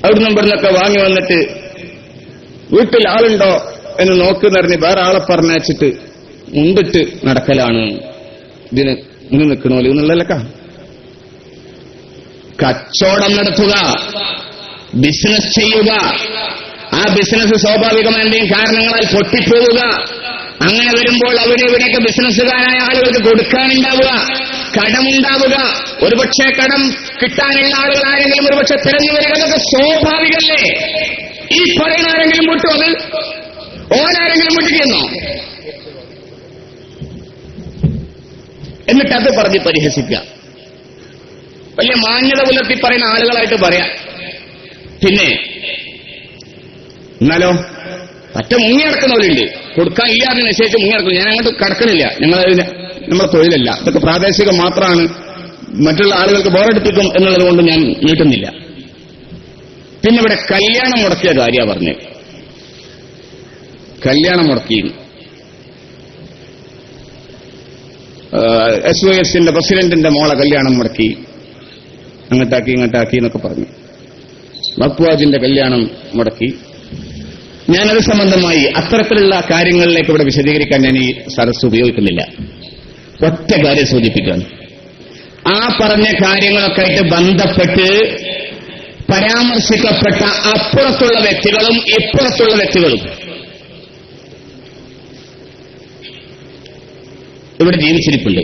അവിടുന്ന് ഇവിടുന്നൊക്കെ വാങ്ങി വന്നിട്ട് വീട്ടിൽ ആളുണ്ടോ എന്ന് നോക്കുന്നറിഞ്ഞ് വേറെ ആളെ പറഞ്ഞയച്ചിട്ട് മുണ്ടിട്ട് നടക്കലാണ് ഇതിന് ഇനി നിൽക്കണമല്ലോ എന്നുള്ളതൊക്കെ. കച്ചവടം നടത്തുക, ബിസിനസ് ചെയ്യുക, ആ ബിസിനസ് സ്വാഭാവികമായും കാരണങ്ങളാൽ പൊട്ടിപ്പോവുക. അങ്ങനെ വരുമ്പോൾ അവിടെ ഇവിടെയൊക്കെ ബിസിനസ്സുകാരായ ആളുകൾക്ക് കൊടുക്കാനുണ്ടാവുക, കടമുണ്ടാവുക. ഒരുപക്ഷെ കടം കിട്ടാനുള്ള ആളുകൾ ആരെങ്കിലും ഒരുപക്ഷെ തിരഞ്ഞു വരിക, അതൊക്കെ സ്വാഭാവികല്ലേ? ഈ പറയുന്ന ആരെങ്കിലും വിട്ടു? അത് ഓരാരെങ്കിലും വിട്ടിരിക്കുന്നോ? എന്നിട്ടത് പറഞ്ഞ് പരിഹസിക്കുക, വലിയ മാന്യത പുലർത്തി പറയുന്ന ആളുകളായിട്ട് പറയാം. പിന്നെ എന്നാലോ മറ്റേ മുങ്ങിയടക്കുന്നവരുണ്ട്, കൊടുക്കാൻ ഇല്ലാതെ നിശ്ചയിച്ച് മുങ്ങിയടക്കുന്നു. ഞാൻ അങ്ങോട്ട് കടക്കണില്ല, നമ്മളെ തൊഴിലല്ല, ഇതൊക്കെ പ്രാദേശികം മാത്രമാണ്, മറ്റുള്ള ആളുകൾക്ക് ബോറടിപ്പിക്കും എന്നുള്ളത് കൊണ്ട് ഞാൻ നീട്ടുന്നില്ല. പിന്നെ ഇവിടെ കല്യാണം മുടക്കിയ കാര്യമാണ് പറഞ്ഞത്. കല്യാണം മുടക്കി SOSന്റെ പ്രസിഡന്റിന്റെ മോളെ കല്യാണം മുടക്കി, അങ്ങോട്ടാക്കി ഇങ്ങോട്ടാക്കി എന്നൊക്കെ പറഞ്ഞു. വഖ്വാജിന്റെ കല്യാണം മുടക്കി. ഞാനത് സംബന്ധമായി അത്തരത്തിലുള്ള കാര്യങ്ങളിലേക്ക് ഇവിടെ വിശദീകരിക്കാൻ ഞാൻ ഈ സദസ്സ് ഉപയോഗിക്കുന്നില്ല. ഒറ്റ കാര്യം സൂചിപ്പിക്കാൻ, ആ പറഞ്ഞ കാര്യങ്ങളൊക്കെ ആയിട്ട് ബന്ധപ്പെട്ട് പരാമർശിക്കപ്പെട്ട അപ്പുറത്തുള്ള വ്യക്തികളും ഇപ്പുറത്തുള്ള വ്യക്തികളും ഇവിടെ ജീവിച്ചിരിപ്പുണ്ട്.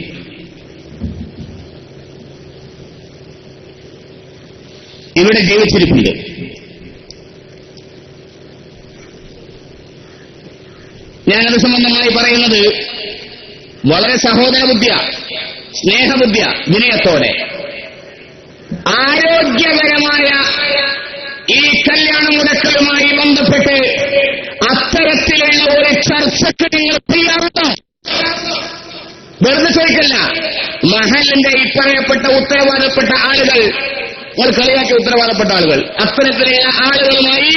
ഇവിടെ ജീവിച്ചിരിപ്പുണ്ട്. ഞാനത് സംബന്ധമായി പറയുന്നത് വളരെ സഹോദരബുദ്ധിയ, സ്നേഹബുദ്ധിയ, വിനയത്തോടെ ആരോഗ്യകരമായ ഈ കല്യാണം മുടക്കലുമായി ബന്ധപ്പെട്ട് അത്തരത്തിലുള്ള ഒരു ചർച്ചയ്ക്ക് നിങ്ങൾ തയ്യാറുണ്ടോ? വെറുതെ ചോദിക്കല്ല. മഹലിന്റെ ഈ പറയപ്പെട്ട ഉത്തരവാദപ്പെട്ട ആളുകൾ, നിങ്ങൾ കളിയാക്കിയ ഉത്തരവാദപ്പെട്ട ആളുകൾ, അത്തരത്തിലുള്ള ആളുകളുമായി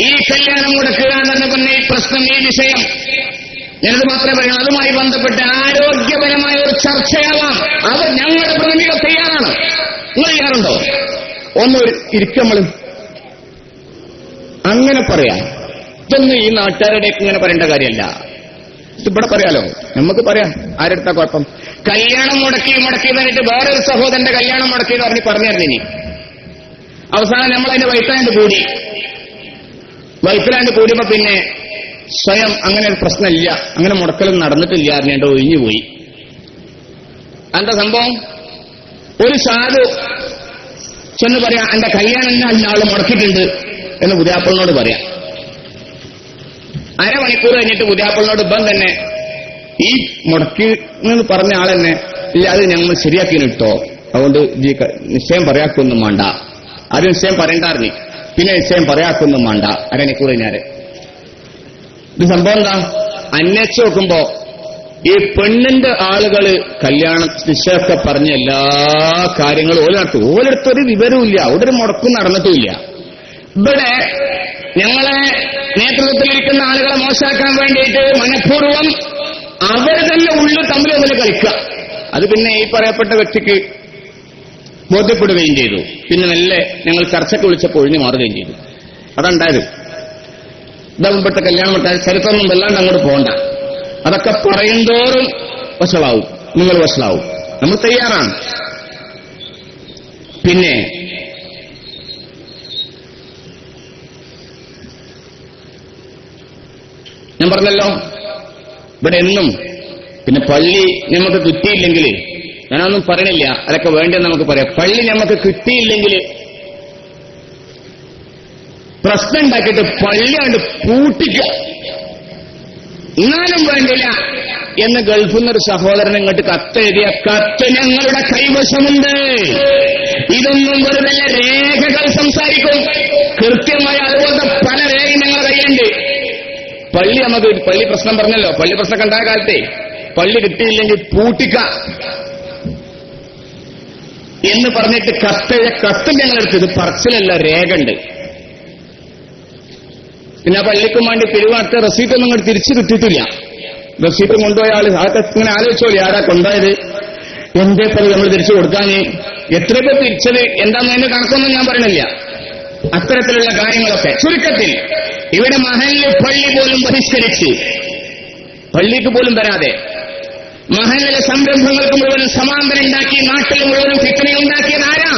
ഈ കല്യാണം മുടക്കുക എന്ന് പറഞ്ഞ ഈ പ്രശ്നം, ഈ വിഷയം ഞാനത് മാത്രമേ പറയൂ. അതുമായി ബന്ധപ്പെട്ട് ആരോഗ്യപരമായ ഒരു ചർച്ചയാവാം. അത് ഞങ്ങളുടെ പ്രതിനിധികൾ തയ്യാറാണ്. നിങ്ങൾ ചെയ്യാറുണ്ടോ? ഒന്ന് ഇരിക്കമ്മള് അങ്ങനെ പറയാം. ഇതൊന്നും ഈ നാട്ടുകാരുടെയൊക്കെ ഇങ്ങനെ പറയേണ്ട കാര്യമല്ല. ഇവിടെ പറയാലോ, നമുക്ക് പറയാം. ആരെടുത്താ കുഴപ്പം? കല്യാണം മുടക്കി പറഞ്ഞിട്ട് വേറൊരു സഹോദരന്റെ കല്യാണം മുടക്കി എന്ന് പറഞ്ഞായിരുന്നു. ഇനി അവസാനം നമ്മളതിന്റെ വൈപ്പിലാണ്ട് കൂടിയപ്പോ പിന്നെ സ്വയം അങ്ങനെ ഒരു പ്രശ്നമില്ല, അങ്ങനെ മുടക്കലും നടന്നിട്ടില്ല അറിഞ്ഞേണ്ട ഒഴിഞ്ഞുപോയി. എന്താ സംഭവം? ഒരു സാധു ചെന്ന് പറയാം, എന്റെ കല്യാണം ആള് മുടക്കിയിട്ടുണ്ട് എന്ന് പുതിയാപ്പിളിനോട് പറയാം. അരമണിക്കൂർ കഴിഞ്ഞിട്ട് പുതിയാപ്പിളിനോട് ഇപ്പം തന്നെ ഈ മുടക്കി എന്ന് പറഞ്ഞ ആളെന്നെ ഇല്ല, അത് ഞങ്ങൾ ശരിയാക്കി ഇട്ടോ, അതുകൊണ്ട് നിശ്ചയം പറയാക്കൊന്നും വേണ്ട. ആരും നിശ്ചയം പറയണ്ടായിരുന്നു, പിന്നെ നിശ്ചയം പറയാക്കൊന്നും വേണ്ട. അരമണിക്കൂർ കഴിഞ്ഞാല് ഇത് സംഭവം എന്താ? അന്വേഷിച്ച് നോക്കുമ്പോ ഈ പെണ്ണിന്റെ ആളുകള് കല്യാണ നിശ്ചയമൊക്കെ പറഞ്ഞ എല്ലാ കാര്യങ്ങളും ഓലെടുത്തൊരു വിവരമില്ല, ഒരു മുടക്കും നടന്നിട്ടുമില്ല. ഇവിടെ ഞങ്ങളെ നേതൃത്വത്തിലിരിക്കുന്ന ആളുകളെ മോശമാക്കാൻ വേണ്ടിയിട്ട് മനഃപൂർവ്വം അവർ തന്നെ ഉള്ളു തമ്മിൽ കളിക്കുക. അത് പിന്നെ ഈ പറയപ്പെട്ട വ്യക്തിക്ക് ബോധ്യപ്പെടുകയും ചെയ്തു. പിന്നെ മെല്ലെ ഞങ്ങൾ ചർച്ചയ്ക്ക് വിളിച്ചപ്പോൾ ഒഴിഞ്ഞു മാറുകയും ചെയ്തു. അതുണ്ടായത്. ഇതാകുമ്പോഴത്തെ കല്യാണം ചരിത്രമൊന്നും വല്ലാണ്ട് അങ്ങോട്ട് പോകണ്ട. അതൊക്കെ പറയുന്തോറും വഷളാവും, നിങ്ങൾ വഷളാവും. നമ്മൾ തയ്യാറാണ്. പിന്നെ ഞാൻ പറഞ്ഞല്ലോ, ഇവിടെ എന്നും പിന്നെ പള്ളി നമുക്ക് കിട്ടിയില്ലെങ്കിൽ, ഞാനൊന്നും പറയണില്ല, അതൊക്കെ വേണ്ടെന്ന് നമുക്ക് പറയാം. പള്ളി നമുക്ക് കിട്ടിയില്ലെങ്കിൽ പ്രശ്നം ഉണ്ടാക്കിയിട്ട് പള്ളി കൊണ്ട് പൂട്ടിക്കുക, എന്നാലും വേണ്ടില്ല എന്ന് ഗൾഫിൽ നിന്നൊരു സഹോദരൻ ഇങ്ങോട്ട് കത്തെഴുതിയ കത്ത് ഞങ്ങളുടെ കൈവശമുണ്ട്. ഇതൊന്നും വെറുതെ രേഖകൾ സംസാരിക്കും, കൃത്യമായി അതുപോലത്തെ പല രേഖയും ഞങ്ങളുടെ കയ്യിലുണ്ട്. പള്ളി പ്രശ്നം പറഞ്ഞല്ലോ, പള്ളി പ്രശ്നം കണ്ടായ കാലത്തെ പള്ളി കിട്ടിയില്ലെങ്കിൽ പൂട്ടിക്ക എന്ന് പറഞ്ഞിട്ട് കത്ത് ഞങ്ങളെടുത്ത്, ഇത് പറച്ചിലല്ല, രേഖ ഉണ്ട്. പിന്നെ പള്ളിക്കും വേണ്ടി പിരിവാട്ട് റെസീറ്റൊന്നും ഇങ്ങോട്ട് തിരിച്ചു കിട്ടിയിട്ടില്ല. റെസീറ്റ് കൊണ്ടുപോയ ആള് അതൊക്കെ ഇങ്ങനെ ആലോചിച്ചോളി, ആരാ കൊണ്ടുപോയത്, എന്തേ പള്ളി നമ്മൾ തിരിച്ചു കൊടുക്കാന്, എത്രയൊക്കെ തിരിച്ചത്, എന്താണെന്നതിന്റെ കണക്കൊന്നും ഞാൻ പറയണില്ല. അത്തരത്തിലുള്ള കാര്യങ്ങളൊക്കെ ചുരുക്കത്തിൽ ഇവിടെ മഹല്ല് പള്ളി പോലും ബഹിഷ്കരിച്ച്, പള്ളിക്ക് പോലും വരാതെ മഹല്ലിലെ സംരംഭങ്ങൾക്ക് മുഴുവനും സമാന്തരം ഉണ്ടാക്കി, നാട്ടിൽ മുഴുവനും ഫിത്നയുണ്ടാക്കിയത് ആരാ?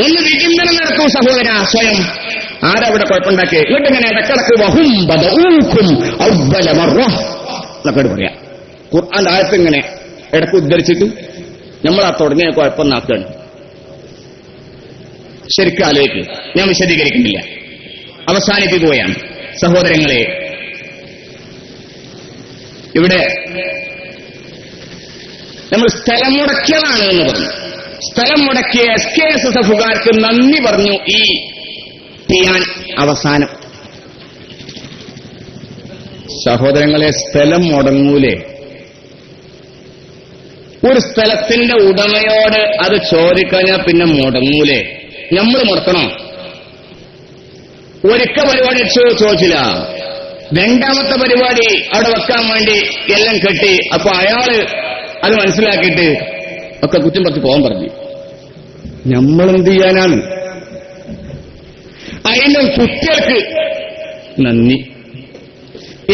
ഒന്ന് വിചിന്തനം നടക്കൂ സഹോദര, സ്വയം ആരവിടെ കുഴപ്പമുണ്ടാക്കി? ഇങ്ങോട്ടിങ്ങനെ ഇടക്കിടക്ക് വഹും ബദഊക്കും അവ്വല മർറ എന്നൊക്കെ പറയാം. ഖുർആന്റെ ആയത്ത് ഇങ്ങനെ ഇടക്ക് ഉദ്ധരിച്ചിട്ട് നമ്മൾ ആ തുടങ്ങിയ കുഴപ്പം നാക്കുകയാണ്. ശരിക്കും ആലോചിക്ക്, ഞാൻ വിശദീകരിക്കുന്നില്ല, അവസാനിപ്പിക്കുകയാണ്. സഹോദരങ്ങളെ, ഇവിടെ നമ്മൾ സ്ഥലം മുടക്കിയതാണ് എന്ന് പറഞ്ഞു. സ്ഥലം മുടക്കിയ SKSSFകാർക്ക് നന്ദി പറഞ്ഞു ഈ ചെയ്യാൻ അവസാനം. സഹോദരങ്ങളെ, സ്ഥലം മുടങ്ങൂലേ? ഒരു സ്ഥലത്തിന്റെ ഉടമയോട് അത് ചോദിക്കഴിഞ്ഞാൽ പിന്നെ മുടങ്ങൂലേ? നമ്മൾ മുടക്കണോ? ഒരിക്കൽ പരിപാടി ചോദിച്ചില്ല, രണ്ടാമത്തെ പരിപാടി അവിടെ വെക്കാൻ വേണ്ടി എല്ലാം കെട്ടി. അപ്പൊ അയാള് അത് മനസ്സിലാക്കിയിട്ട് ഒക്കെ കുറ്റം പറ്റി പോകാൻ പറഞ്ഞു. നമ്മളെന്ത് ചെയ്യാനാണ്? അതിന്റെ കുട്ടികൾക്ക് നന്ദി.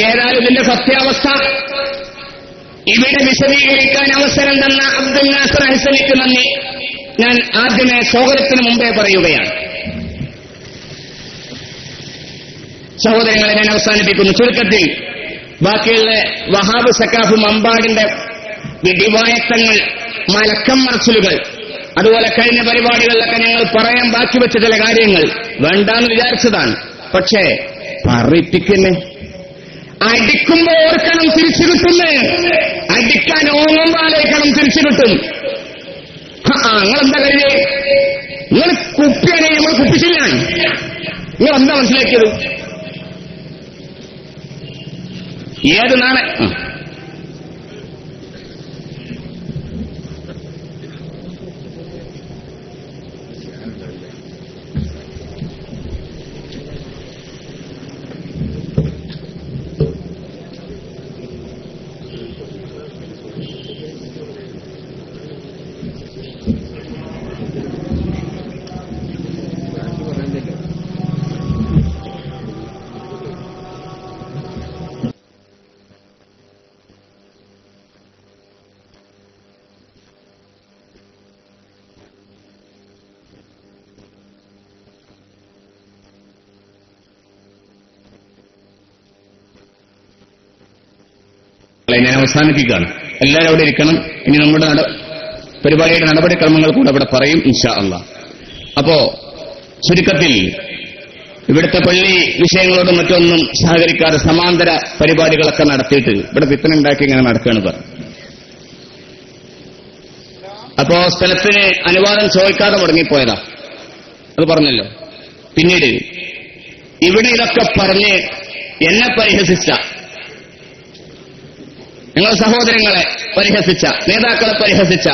ഏതായാലും ഇതിന്റെ സത്യാവസ്ഥ ഇവിടെ വിശദീകരിക്കാൻ അവസരം തന്ന അബ്ദുൽ നാസർ ഹസനിക്ക് നന്ദി ഞാൻ ആദ്യമേ സ്വാഗതത്തിന് മുമ്പേ പറയുകയാണ്. സഹോദരങ്ങളെ, ഞാൻ അവസാനിപ്പിക്കുന്നു. ചുരുക്കത്തിൽ ബാക്കിയുള്ള വഹാബ് സക്കാഫ് മമ്പാടിന്റെ വിഡിവായത്തങ്ങൾ, മലക്കം മറച്ചിലുകൾ, അതുപോലെ കഴിഞ്ഞ പരിപാടികളിലൊക്കെ ഞങ്ങൾ പറയാൻ ബാക്കി വെച്ച ചില കാര്യങ്ങൾ വേണ്ടാന്ന് വിചാരിച്ചതാണ്. പക്ഷേ പറയിപ്പിക്കുന്നേ, അടിക്കുമ്പോ ഓർക്കണം തിരിച്ചു കിട്ടുന്നേ, അടിക്കാൻ ഓങ്ങുമ്പോ ആലോചിക്കണം തിരിച്ചു കിട്ടും. നിങ്ങളെന്താ കരുതേ? നിങ്ങൾ കുപ്പിയാണെ നമ്മൾ കുപ്പിച്ചില്ല. നിങ്ങൾ എന്താ മനസ്സിലാക്കിയത്? ഏത് നാളെ ഞാൻ അവസാനിപ്പിക്കുകയാണ്. എല്ലാവരും അവിടെ ഇരിക്കണം. ഇനി നമ്മുടെ പരിപാടിയുടെ നടപടിക്രമങ്ങൾ കൂടെ അവിടെ പറയും ഇൻഷാ അല്ലാഹ്. അപ്പോ ചുരുക്കത്തിൽ ഇവിടുത്തെ പള്ളി വിഷയങ്ങളോടും മറ്റൊന്നും സഹകരിക്കാതെ സമാന്തര പരിപാടികളൊക്കെ നടത്തിയിട്ട് ഇവിടെ പിത്തനുണ്ടാക്കി ഇങ്ങനെ നടക്കുകയാണ് പറഞ്ഞു. അപ്പോ സ്ഥലത്തിന് അനുവാദം ചോദിക്കാതെ മുടങ്ങിപ്പോയതാ, അത് പറഞ്ഞല്ലോ. പിന്നീട് ഇവിടെ ഇതൊക്കെ പറഞ്ഞ് എന്നെ പരിഹസിച്ച, ഞങ്ങളുടെ സഹോദരങ്ങളെ പരിഹസിച്ച, നേതാക്കളെ പരിഹസിച്ച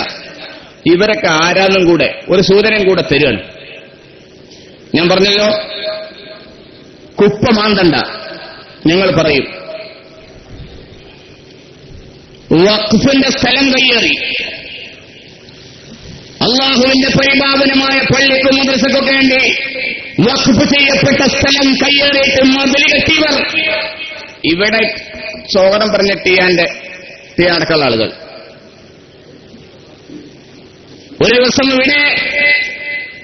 ഇവരൊക്കെ ആരാന്നും കൂടെ ഒരു സൂചനയും കൂടെ തരുകയാണ്. ഞാൻ പറഞ്ഞല്ലോ, കുപ്പ മാന്തണ്ട, ഞങ്ങൾ പറയും. വഖഫിന്റെ സ്ഥലം കയ്യേറി അള്ളാഹുവിന്റെ പരിപാവനമായ പള്ളിക്കും മദ്രസക്കൊക്കെ വേണ്ടി വഖഫ് ചെയ്യപ്പെട്ട സ്ഥലം കയ്യേറിയിട്ട് മതിൽ കെട്ടിയവർ ഇവിടെ സ്വാഗതം പറഞ്ഞ ടീയാടക്കുള്ള ആളുകൾ ഒരു ദിവസം ഇവിടെ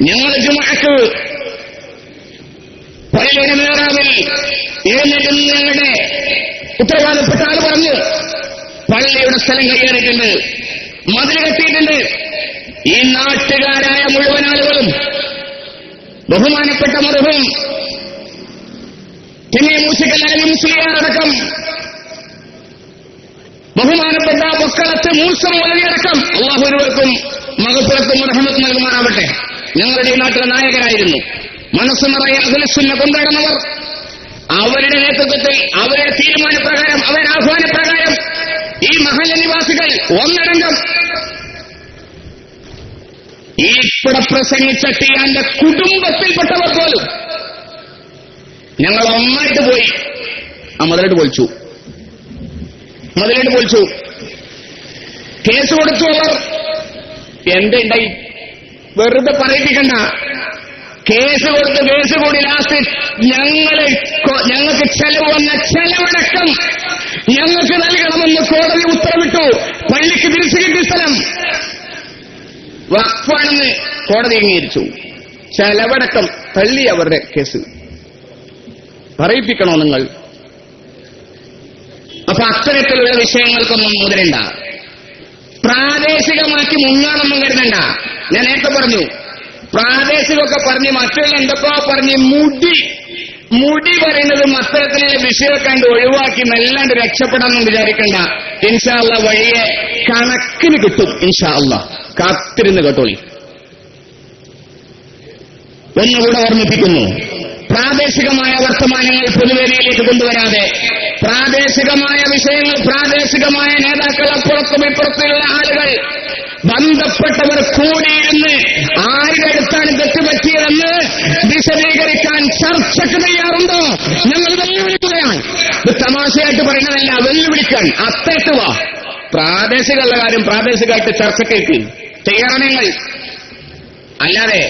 ഞങ്ങൾ ജുമുഅക്ക് പള്ളിയുടെ മേറാവിൽ എഴുന്നേറ്റ് ഞങ്ങളുടെ ഉത്തരവാദപ്പെട്ട ആൾ പറഞ്ഞു, പള്ളിയുടെ സ്ഥലം കയ്യേറിയിട്ടുണ്ട്, മതിൽ കെട്ടിയിട്ടുണ്ട്. ഈ നാട്ടുകാരായ മുഴുവൻ ആളുകളും ബഹുമാനപ്പെട്ട മർഹൂം മുസ്ലിയാറടക്കം ബഹുമാനപ്പെട്ട മക്കളത്ത് മൂസം വലിയടക്കം അള്ളാഹുവിനും മഹഫിറത്തും റഹ്മത്തും നൽകുമാറാവട്ടെ. ഞങ്ങളുടെ ഈ നാട്ടിലെ നായകരായിരുന്നു. മനസ്സ് നിറയെ അഖിലുസുന്ന കൊണ്ടുനടന്നവർ. അവരുടെ നേതൃത്വത്തിൽ, അവരുടെ തീരുമാനപ്രകാരം, അവരുടെ ആഹ്വാനപ്രകാരം ഈ മഹല്ല നിവാസികൾ ഒന്നടങ്കം ഈ ഇവിടെ പ്രസംഗിച്ച ടിയാന്റെ കുടുംബത്തിൽപ്പെട്ടവർ പോലും ഞങ്ങൾ ഒന്നായിട്ട് പോയി ആ മതിലിട്ട് പൊളിച്ചു. കേസ് കൊടുത്തു. അവർ എന്തുണ്ടായി വെറുതെ പറയിപ്പിക്കണ്ട. കേസ് കൊടുത്ത് കേസ് കൂടി ലാസ്റ്റ് ഞങ്ങൾക്ക് ചെലവ് വന്ന ചെലവടക്കം ഞങ്ങൾക്ക് നൽകണമെന്ന് കോടതി ഉത്തരവിട്ടു. പള്ളിക്ക് തിരിച്ചു കിട്ടിയ സ്ഥലം വഖഫാണെന്ന് കോടതി അംഗീകരിച്ചു. ചെലവടക്കം തള്ളി അവരുടെ കേസ്. പറയിപ്പിക്കണോ നിങ്ങൾ? അപ്പൊ അത്തരത്തിലുള്ള വിഷയങ്ങൾക്കൊന്നും മുതിരണ്ട. പ്രാദേശികമാക്കി മുങ്ങാനൊന്നും കരുതണ്ട. ഞാൻ നേരത്തെ പറഞ്ഞു, പ്രാദേശികമൊക്കെ പറഞ്ഞ് മറ്റുള്ള എന്തൊക്കെ പറഞ്ഞ് മുടി പറയുന്നത് അത്തരത്തിലുള്ള വിഷയമൊക്കെ കണ്ട് ഒഴിവാക്കി നല്ലാണ്ട് രക്ഷപ്പെടാമെന്ന് വിചാരിക്കണ്ട. ഇൻഷാ അല്ലാഹ് വഴിയെ കണക്കിന് കിട്ടും. ഇൻഷാ അല്ലാഹ് കാത്തിരുന്ന് കേട്ടോളി. ഒന്നുകൂടെ ഓർമ്മിപ്പിക്കുന്നു, പ്രാദേശികമായ വർത്തമാനങ്ങൾ പൊതുവേദിയിലേക്ക് കൊണ്ടുവരാതെ പ്രാദേശികമായ വിഷയങ്ങൾ, പ്രാദേശികമായ നേതാക്കൾ, അപ്പുറത്തും ഇപ്പുറത്തുള്ള ആളുകൾ, ബന്ധപ്പെട്ടവർ കൂടിയിരുന്ന് ആരുടെ അടുത്താണ് തെറ്റുപറ്റിയതെന്ന് വിശദീകരിക്കാൻ ചർച്ചയ്ക്ക് തയ്യാറുണ്ടോ? ഞങ്ങൾ വെല്ലുവിളിക്കുകയാണ്. ഇത് തമാശയായിട്ട് പറയുന്നതല്ല, വെല്ലുവിളിക്കാൻ. അത്തേക്ക് വാ. പ്രാദേശികമുള്ള കാര്യം പ്രാദേശികമായിട്ട് ചർച്ചയ്ക്ക് തയ്യാറാണെങ്കിൽ, അല്ലാതെ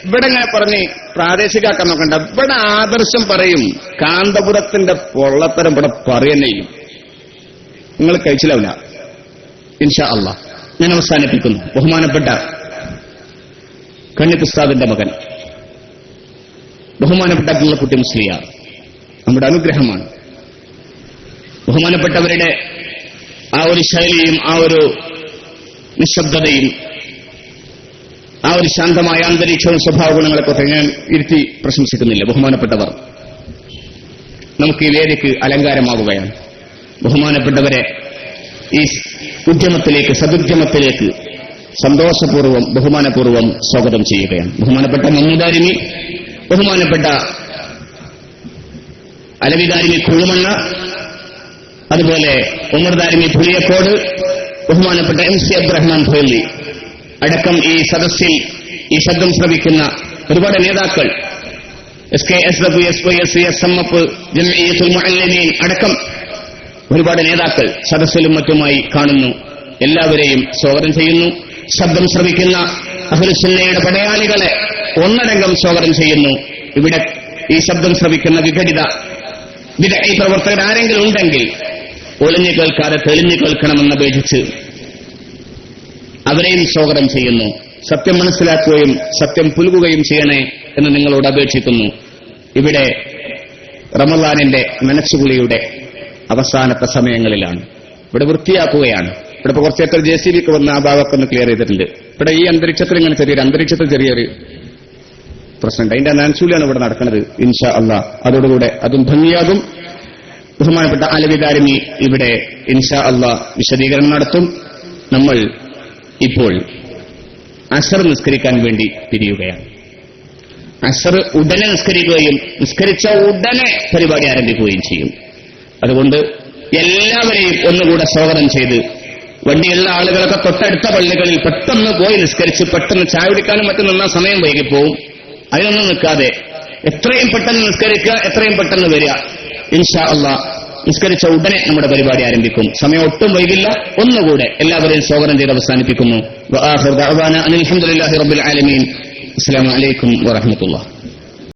ഇവിടെ ഇങ്ങനെ പറഞ്ഞ് പ്രാദേശികമാക്കാൻ നോക്കണ്ട. ഇവിടെ ആദർശം പറയും, കാന്തപുരത്തിന്റെ പൊള്ളത്തരം ഇവിടെ പറയുന്നേ നിങ്ങൾ കഴിച്ചിലാവില്ല. ഇൻഷാ അല്ലാഹ് ഞാൻ അവസാനിപ്പിക്കുന്നു. ബഹുമാനപ്പെട്ട കണ്ണിത്ത് ഉസ്താദിന്റെ മകൻ ബഹുമാനപ്പെട്ട അബ്ദുള്ളക്കുട്ടി മുസ്ലിയാർ നമ്മുടെ അനുഗ്രഹമാണ്. ബഹുമാനപ്പെട്ടവരുടെ ആ ഒരു ശൈലിയും ആ ഒരു നിശബ്ദതയും ആ ഒരു ശാന്തമായ അന്തരീക്ഷവും സ്വഭാവ ഗുണങ്ങളെക്കുറിച്ച് ഞാൻ ഇരുത്തി പ്രശംസിക്കുന്നില്ല. ബഹുമാനപ്പെട്ടവർ നമുക്ക് ഈ വേദിക്ക് അലങ്കാരമാവുകയാണ്. ബഹുമാനപ്പെട്ടവരെ ഈ ഉദ്യമത്തിലേക്ക്, സദുദ്യമത്തിലേക്ക് സന്തോഷപൂർവ്വം ബഹുമാനപൂർവ്വം സ്വാഗതം ചെയ്യുകയാണ്. ബഹുമാനപ്പെട്ട മമ്മൂദാരിമി, ബഹുമാനപ്പെട്ട അലവിദാരിമി കുഴുമണ്ണ, അതുപോലെ ഉമർദാരിമി പുളിയക്കോട്, ബഹുമാനപ്പെട്ട MC അബ്ദുറഹ്മാൻ ഫൈലി അടക്കം ഈ സദസ്സിൽ ഈ ശബ്ദം ശ്രവിക്കുന്ന ഒരുപാട് നേതാക്കൾ, SKSW, SYS, SMF, Jamiyyathul Muallimeen അടക്കം ഒരുപാട് നേതാക്കൾ സദസ്സിലും മറ്റുമായി കാണുന്നു. എല്ലാവരെയും സ്വാഗതം ചെയ്യുന്നു. ശബ്ദം ശ്രവിക്കുന്ന അഹ്ലുസുന്നയുടെ പടയാളികളെ ഒന്നടങ്കം സ്വാഗതം ചെയ്യുന്നു. ഇവിടെ ഈ ശബ്ദം ശ്രവിക്കുന്ന വിഘടിത വിദഗ്ധ പ്രവർത്തകർ ആരെങ്കിലും ഉണ്ടെങ്കിൽ ഒളിഞ്ഞു കേൾക്കാതെ തെളിഞ്ഞു കേൾക്കണമെന്നപേക്ഷിച്ച് അവരെയും സ്വാഗതം ചെയ്യുന്നു. സത്യം മനസ്സിലാക്കുകയും സത്യം പുൽകുകയും ചെയ്യണേ എന്ന് നിങ്ങളോട് അപേക്ഷിക്കുന്നു. ഇവിടെ റമളാനിന്റെ നനച്ചുകുളിയുടെ അവസാനത്തെ സമയങ്ങളിലാണ്. ഇവിടെ വൃത്തിയാക്കുകയാണ്. ഇവിടെ ഇപ്പൊ കുറച്ചേക്കർ JCB ഒക്കെ വന്ന് ആ ഭാഗമൊക്കെ ഒന്ന് ക്ലിയർ ചെയ്തിട്ടുണ്ട്. ഇവിടെ ഈ അന്തരീക്ഷത്തിൽ ഇങ്ങനെ അന്തരീക്ഷത്തിൽ ചെറിയൊരു പ്രശ്നമുണ്ട്. അതിന്റെ നാൻസൂലാണ് ഇവിടെ നടക്കുന്നത്. ഇൻഷാ അള്ളാഹ് അതോടുകൂടെ അതും ഭംഗിയാകും. ബഹുമാനപ്പെട്ട അലവി ദാരിമി ഇവിടെ ഇൻഷാ അള്ളാഹ് വിശദീകരണം നടത്തും. നമ്മൾ ഇപ്പോൾ അസർ നിസ്കരിക്കാൻ വേണ്ടി പിരിയുകയാണ്. അസർ ഉടനെ നിസ്കരിക്കുകയും നിസ്കരിച്ച ഉടനെ പരിപാടി ആരംഭിക്കുകയും ചെയ്യും. അതുകൊണ്ട് എല്ലാവരെയും ഒന്നുകൂടെ സ്വാഗതം ചെയ്ത് വണ്ടിയുള്ള ആളുകളൊക്കെ തൊട്ടടുത്ത പള്ളികളിൽ പെട്ടെന്ന് പോയി നിസ്കരിച്ച് പെട്ടെന്ന് ചായ കുടിക്കാനും മറ്റും നിന്നാൽ സമയം വൈകിപ്പോവും. അതിനൊന്നും നിൽക്കാതെ എത്രയും പെട്ടെന്ന് നിസ്കരിക്കുക, എത്രയും പെട്ടെന്ന് വരിക. ഇൻഷാ അള്ളാഹ് നിസ്കരിച്ച ഉടനെ നമ്മുടെ പരിപാടി ആരംഭിക്കും. സമയം ഒട്ടും വൈകില്ല. ഒന്നുകൂടെ എല്ലാവരെയും സ്വാഗതം ചെയ്ത് അവസാനിപ്പിക്കുന്നു. വആഖിറു ദഅവാന അനിൽ ഹംദുലില്ലാഹി റബ്ബിൽ ആലമീൻ. അസ്സലാമു അലൈക്കും വറഹ്മത്തുള്ളാഹി.